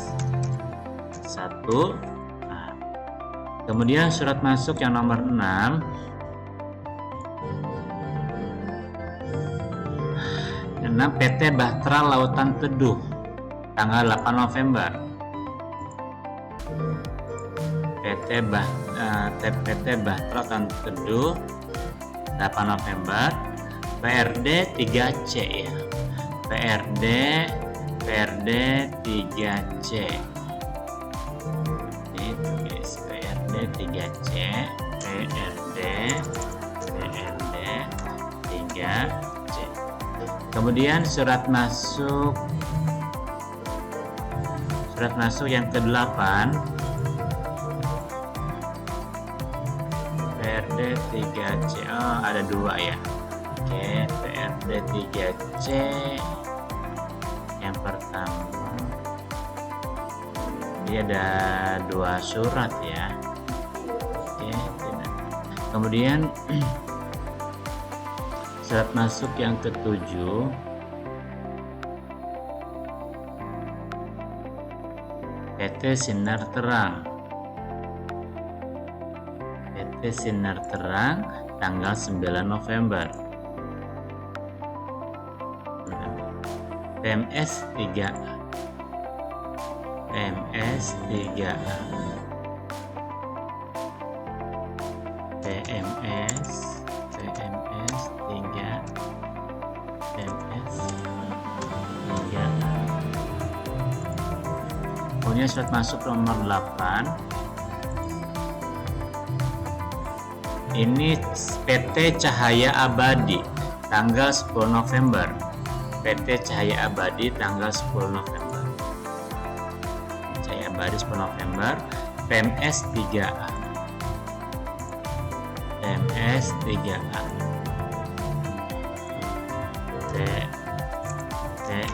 1A. Kemudian surat masuk yang nomor 6. PT Bahtera Lautan Teduh tanggal 8 November. PT Bahtera Lautan Teduh 8 November. PRD 3C ya. PRD 3C. Ini tulis PRD 3C. PRD 3C. Kemudian surat masuk yang ke-8, PRD 3C. Oh, ada 2 ya. Oke, PRD 3C yang pertama. Dia ada 2 surat ya. Oke, kemudian Surat masuk yang ke-7 PT Sinar Terang. PT Sinar Terang tanggal 9 November. PMS 3A. PMS 3A. PMS 3. PMS 3A. Kemudian surat masuk nomor 8. Ini PT Cahaya Abadi tanggal 10 November. PT Cahaya Abadi tanggal 10 November. Cahaya Abadi 10 November. PMS 3A. PMS 3A. TMS 3.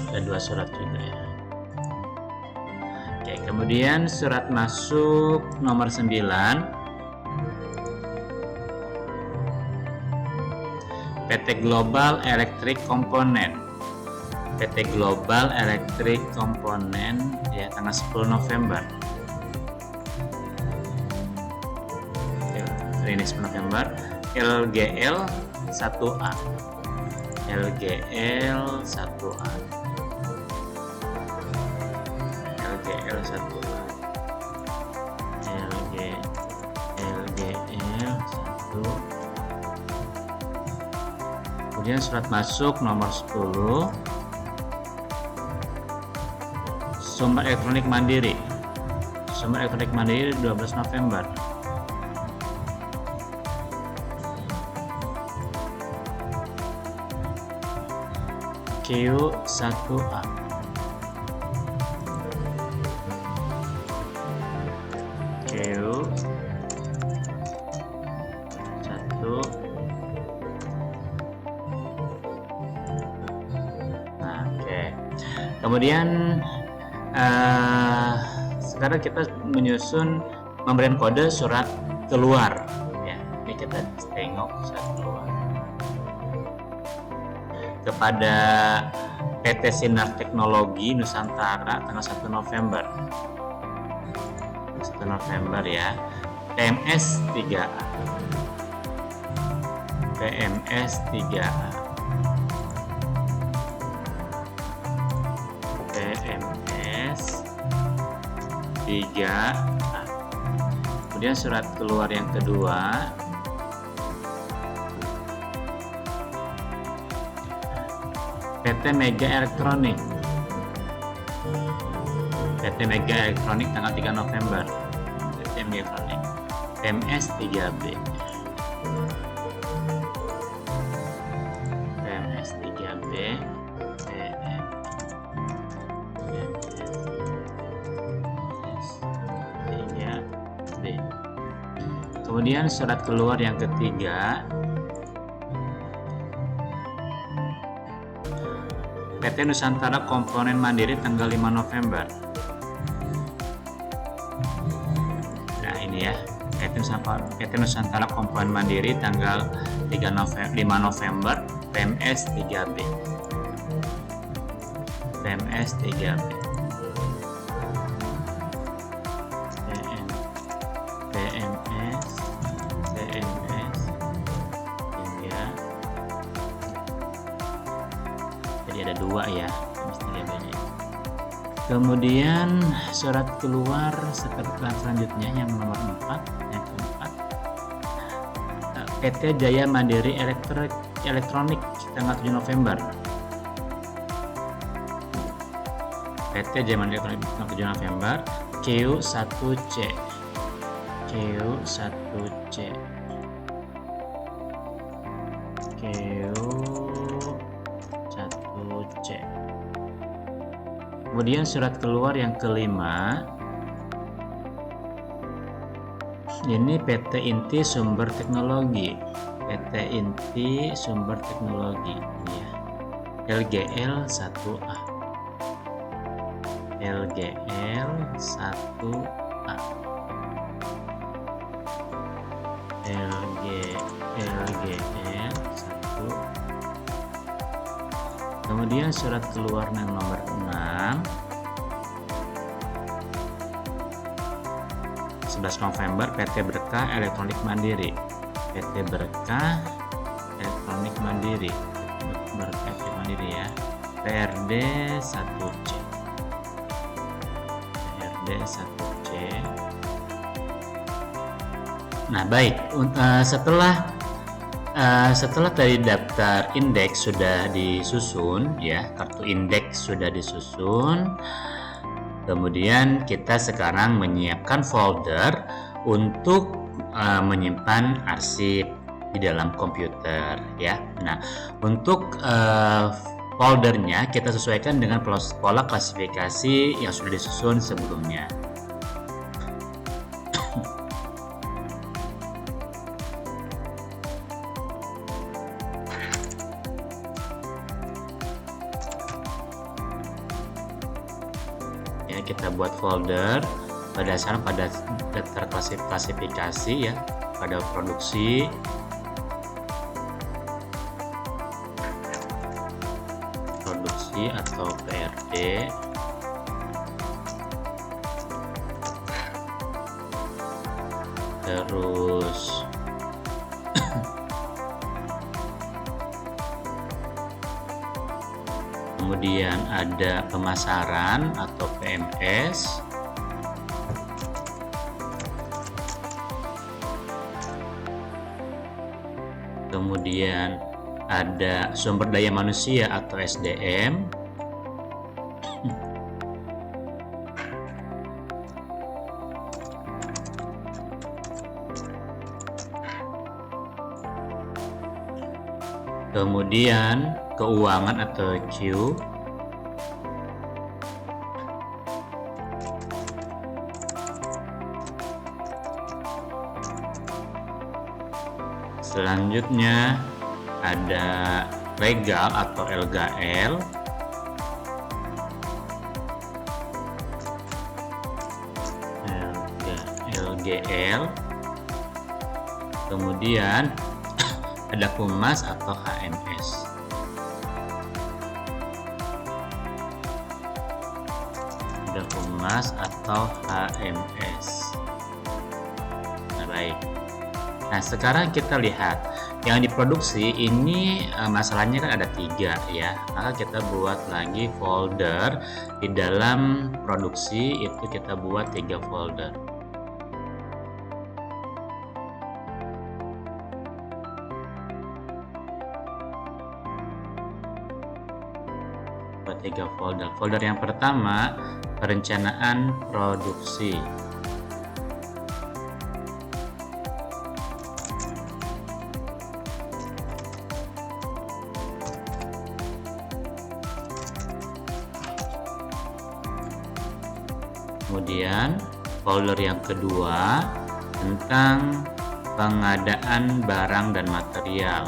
Ada 2 surat juga ya. Oke, kemudian surat masuk nomor 9. PT Global Electric Component. PT Global Electric Component ya, tanggal 10 November. Ini 10 November. LGL 1A. LGL 1A. LGL 1A. LGL 1. Kemudian surat masuk nomor 10. Sumber Elektronik Mandiri. Sumber Elektronik Mandiri 12 November. Q1A. Nah, oke. Kemudian sekarang kita menyusun memberikan kode surat keluar ya. Ini kita tengok surat keluar kepada PT Sinar Teknologi Nusantara tanggal 1 November. 1 November ya. PMS 3A. PMS 3A. PMS 3A. Kemudian surat keluar yang kedua PT Mega Elektronik. PT Mega Elektronik tanggal 3 November. PT Mega Elektronik. PMS 3B. PMS 3B. Kemudian surat keluar yang ketiga PT Nusantara Komponen Mandiri tanggal 5 November. Nah ini ya, PT Nusantara Komponen Mandiri tanggal 5 November. PMS 3B. PMS 3B. Jadi ada 2 ya, kemudian surat keluar selanjutnya yang nomor 4, yang keempat PT Jaya Mandiri Elektronik tanggal 7 November. PT Jaya Mandiri Elektronik tanggal 7 November. Q1C. Q1C. Q1C. Kemudian surat keluar yang kelima, ini PT Inti Sumber Teknologi. PT Inti Sumber Teknologi ya. LGL 1A. LGL 1A, LGL 1. Kemudian surat keluar yang nomor 6, 11 November, PT Berkah Elektronik Mandiri, PT Berkah Elektronik Mandiri, PT Mandiri ya, PRD 1C, PRD 1C. Nah baik, setelah tadi daftar indeks sudah disusun ya, kartu indeks sudah disusun, kemudian kita sekarang menyiapkan folder untuk menyimpan arsip di dalam komputer ya. Nah, untuk foldernya kita sesuaikan dengan pola klasifikasi yang sudah disusun sebelumnya. Ya, kita buat folder berdasarkan pada daftar klasifikasi ya, pada produksi, atau PRD, terus kemudian ada pemasaran atau PMS, kemudian ada sumber daya manusia atau SDM, kemudian keuangan atau Q, selanjutnya ada legal atau LGL, LGL, kemudian ada humas atau HMS. Ada humas atau HMS. Nah, baik. Nah, sekarang kita lihat yang diproduksi ini masalahnya kan ada 3 ya. Maka kita buat lagi folder di dalam produksi, itu kita buat 3 folder. Buat 3 folder. Folder yang pertama perencanaan produksi. Kemudian folder yang kedua tentang pengadaan barang dan material.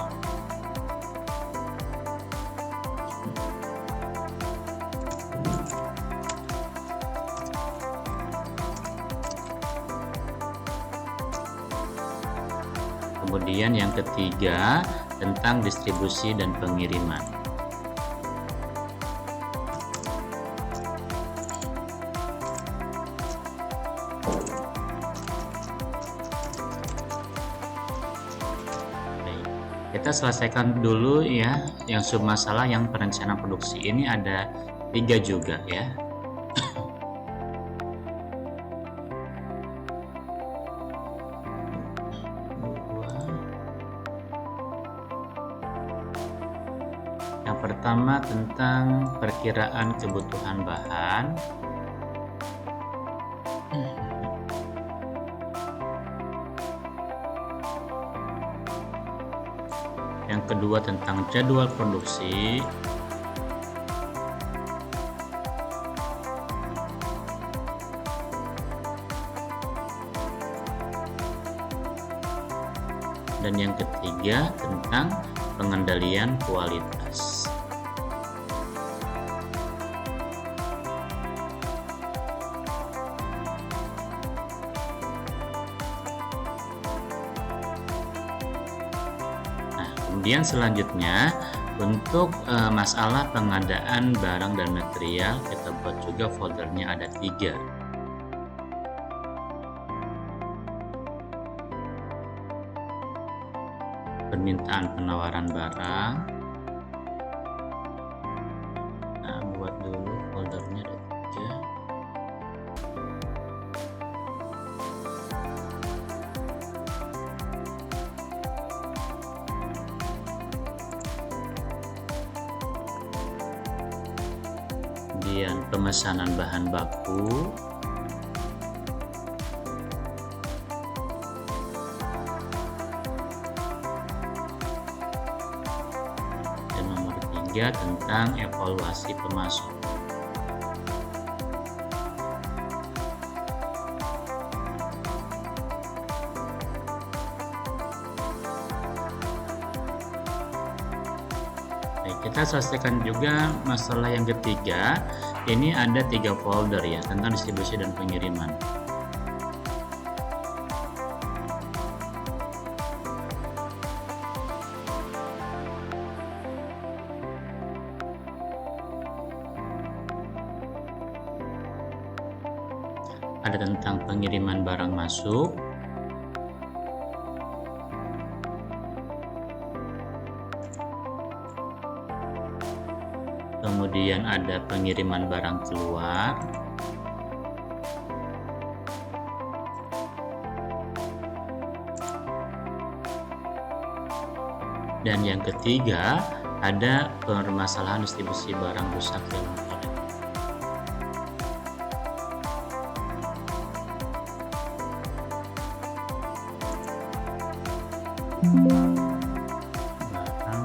Kemudian yang ketiga tentang distribusi dan pengiriman. Kita selesaikan dulu ya yang submasalah yang perencanaan produksi ini ada 3 juga ya. Yang pertama tentang perkiraan kebutuhan bahan. Yang kedua tentang jadwal produksi. Dan yang ketiga tentang pengendalian kualitas. Kemudian selanjutnya untuk masalah pengadaan barang dan material, kita buat juga foldernya ada 3. Permintaan penawaran barang. Nah, buat dulu foldernya ada 3. Kemudian pemesanan bahan baku, dan nomor 3 tentang evaluasi pemasok. Kita selesaikan juga masalah yang ketiga. Ini ada 3 folder ya, tentang distribusi dan pengiriman. Ada tentang pengiriman barang masuk, kemudian ada pengiriman barang keluar, dan yang ketiga ada permasalahan distribusi barang rusak dalam kolektor. Barang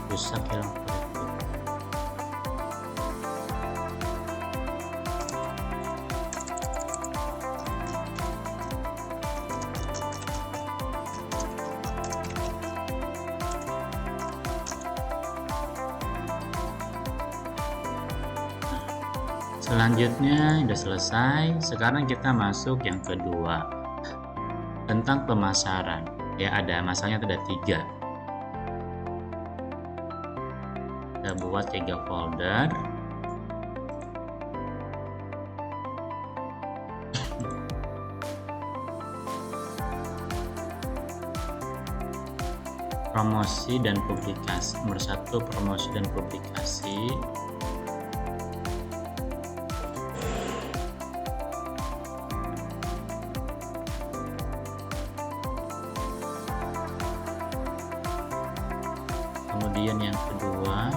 rusak dalam kolektor. Selanjutnya sudah selesai. Sekarang kita masuk yang kedua, tentang pemasaran. Ya, ada masalahnya ada 3. Kita buat 3 folder. Promosi dan publikasi. Nomor 1 promosi dan publikasi. Kemudian yang kedua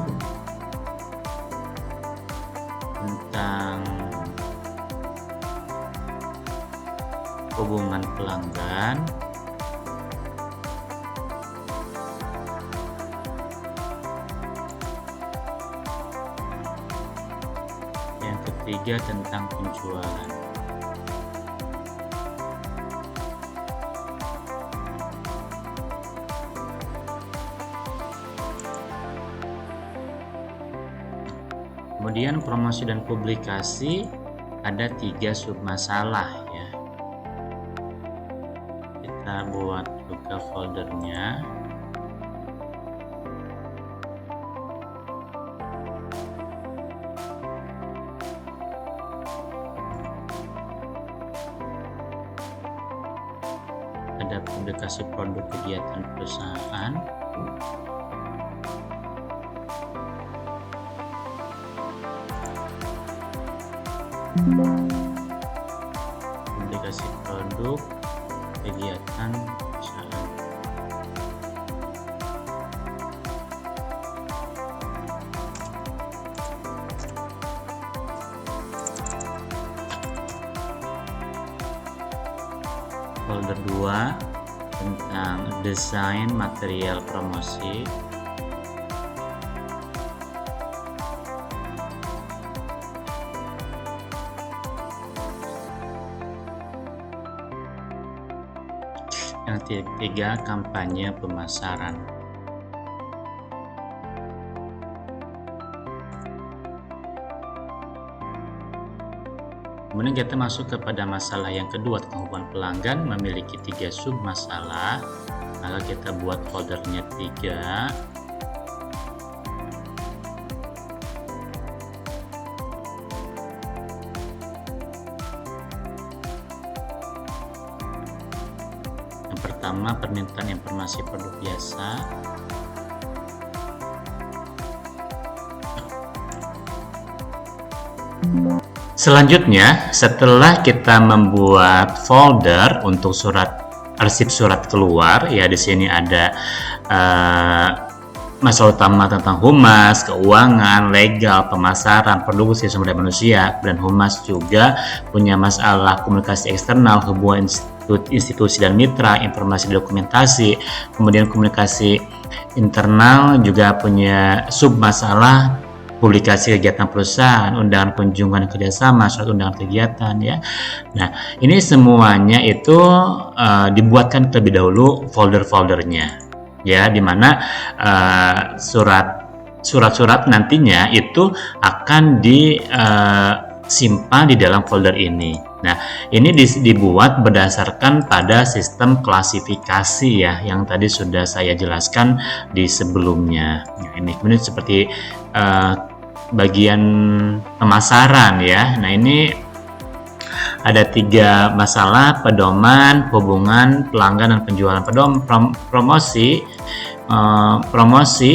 tentang hubungan pelanggan. Yang ketiga tentang penjualan. Kemudian promosi dan publikasi ada 3 submasalah ya. Kita buat juga foldernya. Ada publikasi produk kegiatan perusahaan. Publikasi produk kegiatan perusahaan. Folder 2 tentang desain material promosi. Yang ketiga kampanye pemasaran. Kemudian kita masuk kepada masalah yang kedua tentang hubungan pelanggan, memiliki 3 sub masalah. maka kita buat foldernya 3. Yang pertama, permintaan informasi produk biasa. Selanjutnya, setelah kita membuat folder untuk arsip surat keluar, ya di sini ada masalah utama tentang humas, keuangan, legal, pemasaran, produksi sumber daya manusia, dan humas juga punya masalah komunikasi eksternal, hubungan institusi dan mitra, informasi dokumentasi, kemudian komunikasi internal juga punya sub masalah publikasi kegiatan perusahaan, undangan kunjungan kerjasama, surat undangan kegiatan, ya. Nah, ini semuanya itu dibuatkan terlebih dahulu folder-foldernya, ya, dimana surat-surat nantinya itu akan disimpan di dalam folder ini. Nah, ini dibuat berdasarkan pada sistem klasifikasi, ya, yang tadi sudah saya jelaskan di sebelumnya. Nah, ini kemudian seperti bagian pemasaran, ya. Nah, ini ada 3 masalah: pedoman, hubungan pelanggan dan penjualan. Promosi,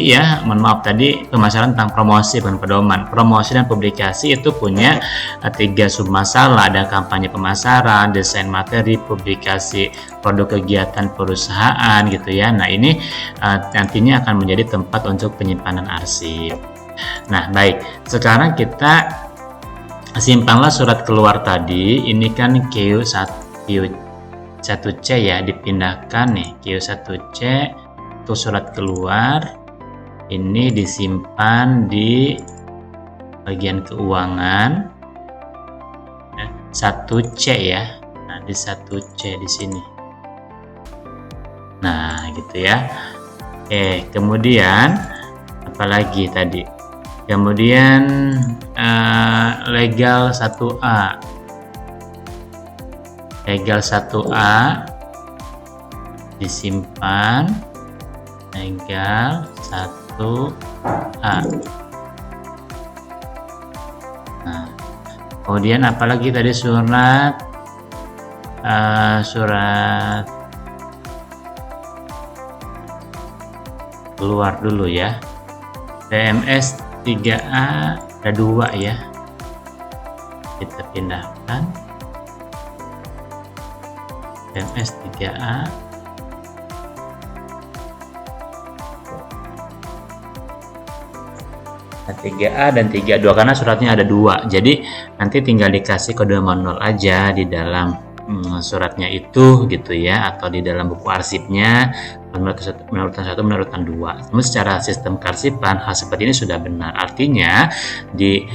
ya, mohon maaf tadi pemasaran tentang promosi bukan pedoman. Promosi dan publikasi itu punya 3 submasalah, ada kampanye pemasaran, desain materi, publikasi produk kegiatan perusahaan, gitu, ya. Nah, ini nantinya akan menjadi tempat untuk penyimpanan arsip. Nah, baik, sekarang kita simpanlah surat keluar tadi. Ini kan Q1C, ya, dipindahkan nih Q1C untuk surat keluar. Ini disimpan di bagian keuangan 1C, ya. Nah, di 1C di sini. Nah, gitu, ya. Kemudian apalagi tadi? Kemudian legal 1A. Legal 1A disimpan, legal 1A. Nah, kemudian apalagi tadi surat keluar dulu, ya. PMS 3A ada 2, ya. Kita pindahkan PMS 3A. Nah, 3A dan 32 karena suratnya ada 2. Jadi nanti tinggal dikasih kode manual aja di dalam suratnya itu, gitu, ya, atau di dalam buku arsipnya menurutan 1, menurutan 2. Namun secara sistem kearsipan hal seperti ini sudah benar. Artinya di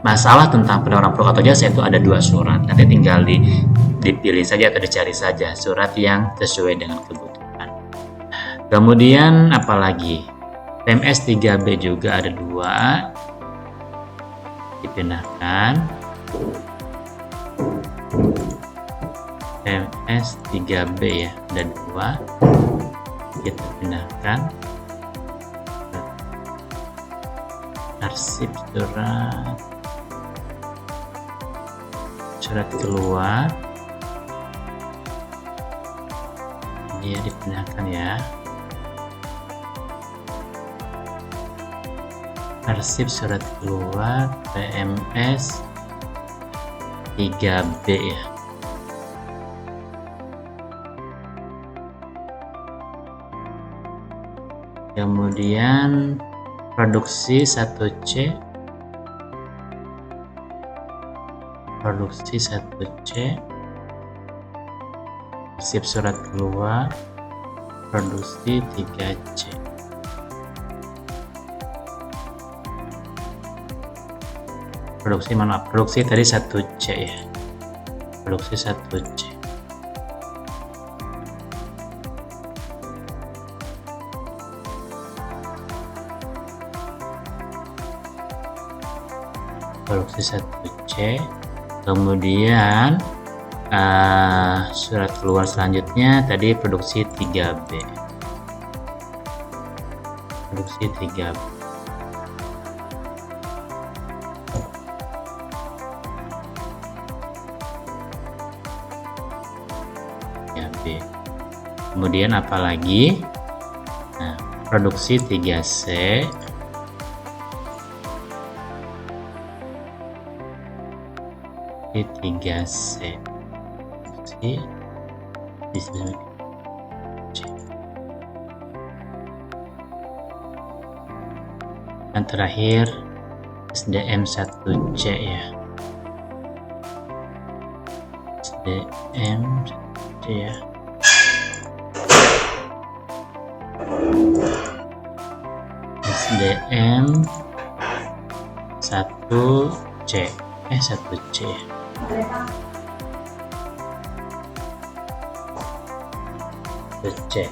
masalah tentang penawaran produk atau jasa itu ada 2 surat. Nanti tinggal dipilih saja atau dicari saja surat yang sesuai dengan kebutuhan. Kemudian apalagi? PMS 3B juga ada 2. Dipindahkan. PMS 3B, ya, ada 2. Kita pindahkan arsip surat keluar. Dia dipindahkan, ya. Arsip surat keluar PMS 3B, ya. Kemudian produksi 1C. Produksi 1C. Arsip surat keluar produksi 3C. Produksi tadi 1C, ya. Produksi 1C. Produksi 1C. Kemudian Surat keluar selanjutnya tadi produksi 3B. Produksi 3B. Kemudian apalagi? Nah, produksi 3C. Di 3C. Produksi di sini. Dan terakhir SDM 1C ya. SDM 1C ya. SDM 1C 1C. Oke.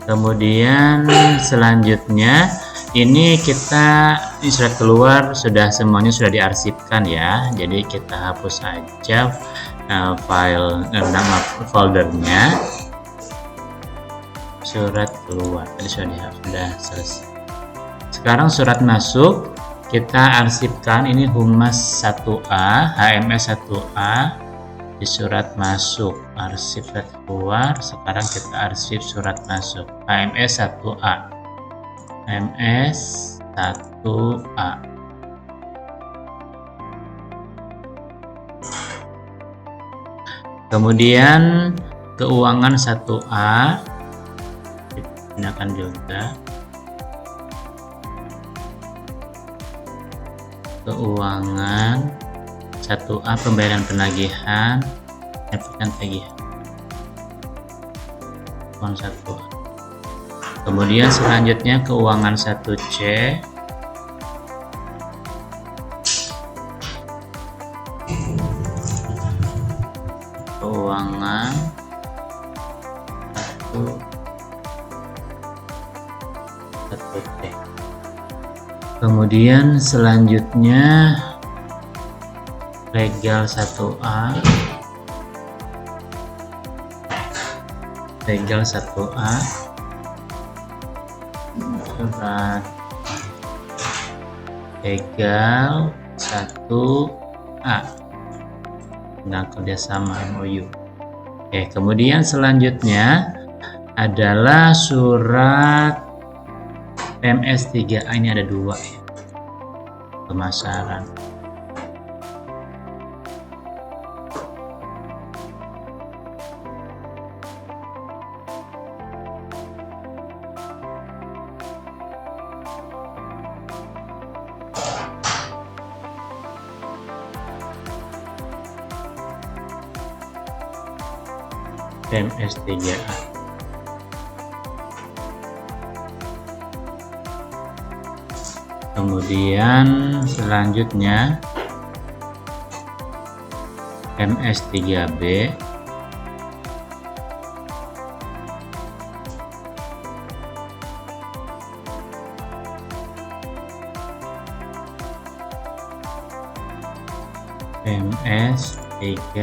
Kemudian selanjutnya ini kita surat keluar semuanya sudah diarsipkan ya. Jadi kita hapus saja file nama foldernya. Surat keluar tadi sudah selesai. Sekarang surat masuk kita arsipkan, ini Humas 1A, HMS 1A di surat masuk, arsip surat keluar. Sekarang kita arsip surat masuk HMS 1A. HMS 1A. Kemudian keuangan 1A digunakan juga. Keuangan 1A, pembayaran penagihan, tagihan. Keuangan 1A. Kemudian selanjutnya keuangan 1C. Keuangan 1C. Kemudian selanjutnya legal 1A. Legal 1A. Surat legal 1A tentang kerjasama MOU. Oke, kemudian selanjutnya adalah surat PMS 3A, ini ada 2 ya, pemasaran. PMS 3A. Kemudian selanjutnya MS 3B. MS 3B.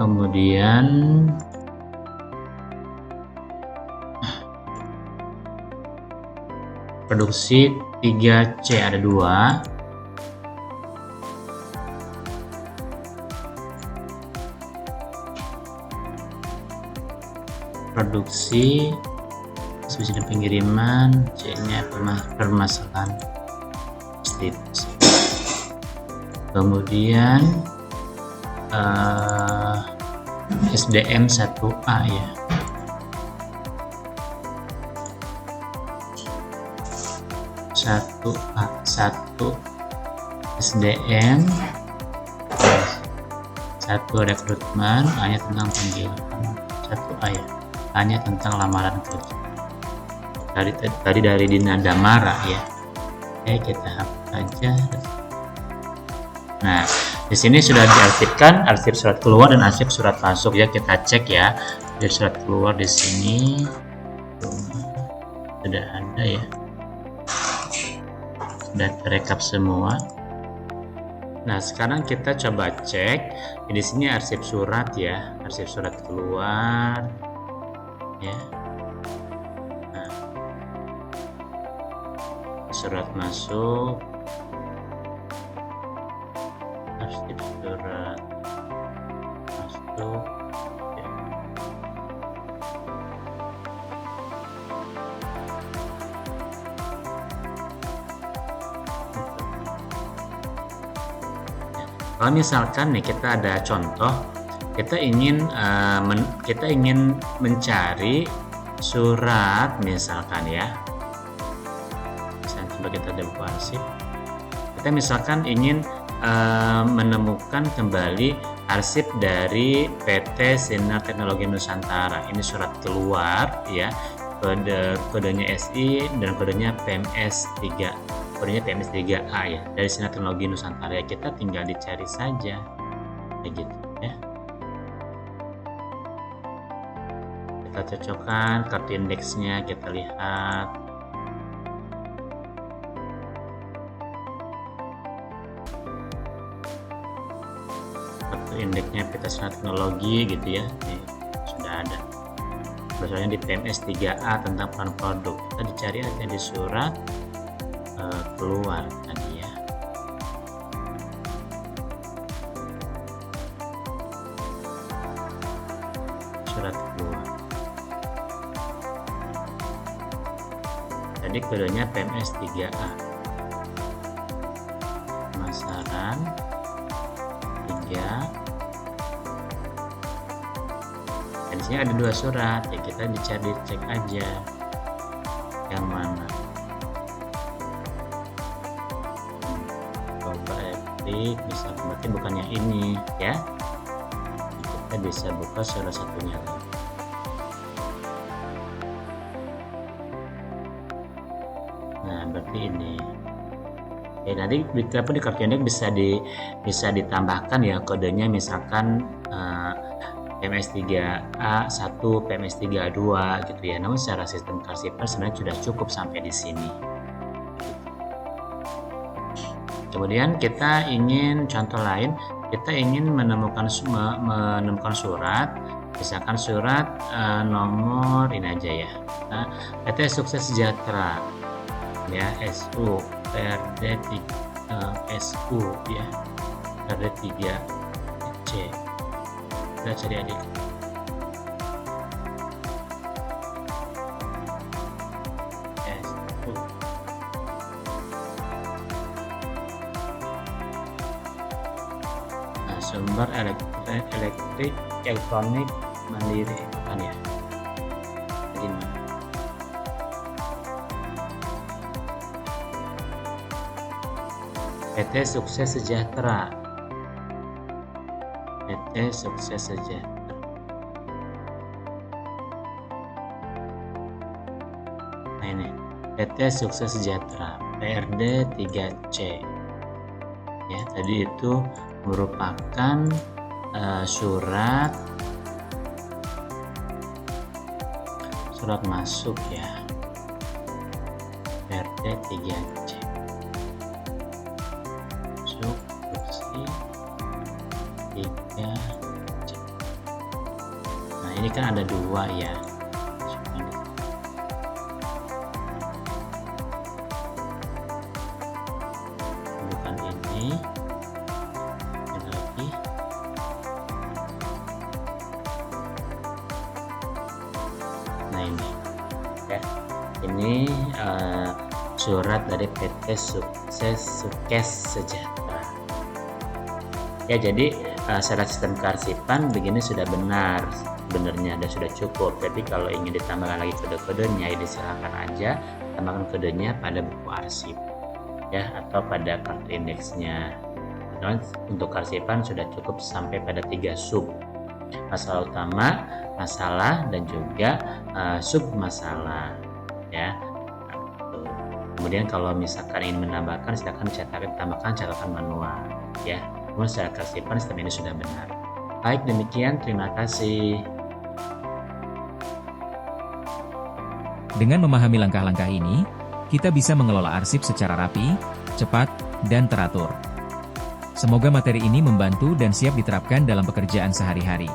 Kemudian produksi 3C ada 2. Produksi dan pengiriman, C-nya permasalahan distribusi. Kemudian SDM 1A ya. Satu SDM 1 rekrutmen, hanya tentang panggilan 1A ya, hanya tentang lamaran kerja. Tadi dari Dina Damara ya. Oke, kita hapus aja. Nah, di sini sudah diarsipkan arsip surat keluar dan arsip surat masuk ya. Kita cek ya. Dari surat keluar di sini sudah ada ya, sudah terekap semua. Nah, sekarang kita coba cek di sini arsip surat ya, arsip surat keluar ya. Nah, surat masuk, arsip surat masuk ya. Kalau misalkan nih kita ada contoh, kita ingin mencari surat misalkan ya. Misalkan coba kita buka arsip. Kita misalkan ingin menemukan kembali arsip dari PT Sinar Teknologi Nusantara. Ini surat keluar ya. Kodenya SI dan kodenya PMS3. Kodenya PMS3A ya, dari Sinar Teknologi Nusantara ya. Kita tinggal dicari saja begitu ya. Kita cocokkan kartu indeksnya, kita lihat kartu indeksnya PT Sinar Teknologi gitu ya. Nih, sudah ada misalnya di PMS3A tentang peran produk. Kita dicari aja di surat keluar tadi ya. Surat keluar. Jadi kodenya PMS3A. Pemasaran 3. Dan di sini ada 2 surat ya, kita cek aja yang mana. Bisa berarti bukan yang ini ya, kita bisa buka salah satunya lagi. Nah berarti ini ya, nanti di kartu indeks bisa ditambahkan ya kodenya, misalkan PMS3A1, PMS3A2 gitu ya. Namun secara sistem karsipan sebenarnya sudah cukup sampai di sini. Kemudian kita ingin contoh lain, kita ingin menemukan surat, misalkan surat nomor ini aja ya, PT Sukses Sejahtera ya, SU PRD SU ya, PRD 3C. Kita cari aja. Sumber elektrik elektronik mandiri kan ya. Ini PT Sukses Sejahtera. PT Sukses Sejahtera. Nah ini PT Sukses Sejahtera PRD 3C ya. Tadi itu merupakan surat masuk ya, PRD 3C masuk kursi 3C. Nah ini kan ada 2 ya, bukan ini. Nah ini ya, ini surat dari PT Sukses Sejahtera ya. Jadi secara sistem kearsipan begini sudah benar sebenarnya, dan sudah cukup. Tapi kalau ingin ditambahkan lagi kode-kodenya, ya silakan aja tambahkan kodenya pada buku arsip ya, atau pada kartu indeksnya. Dan untuk kearsipan sudah cukup sampai pada 3 sub: masalah utama, masalah, dan juga sub masalah ya. Kemudian kalau misalkan ingin menambahkan, silakan tambahkan catatan manual ya. Kemudian secara kearsipan sistem ini sudah benar. Baik, demikian, terima kasih. Dengan memahami langkah-langkah ini, kita bisa mengelola arsip secara rapi, cepat, dan teratur. Semoga materi ini membantu dan siap diterapkan dalam pekerjaan sehari-hari.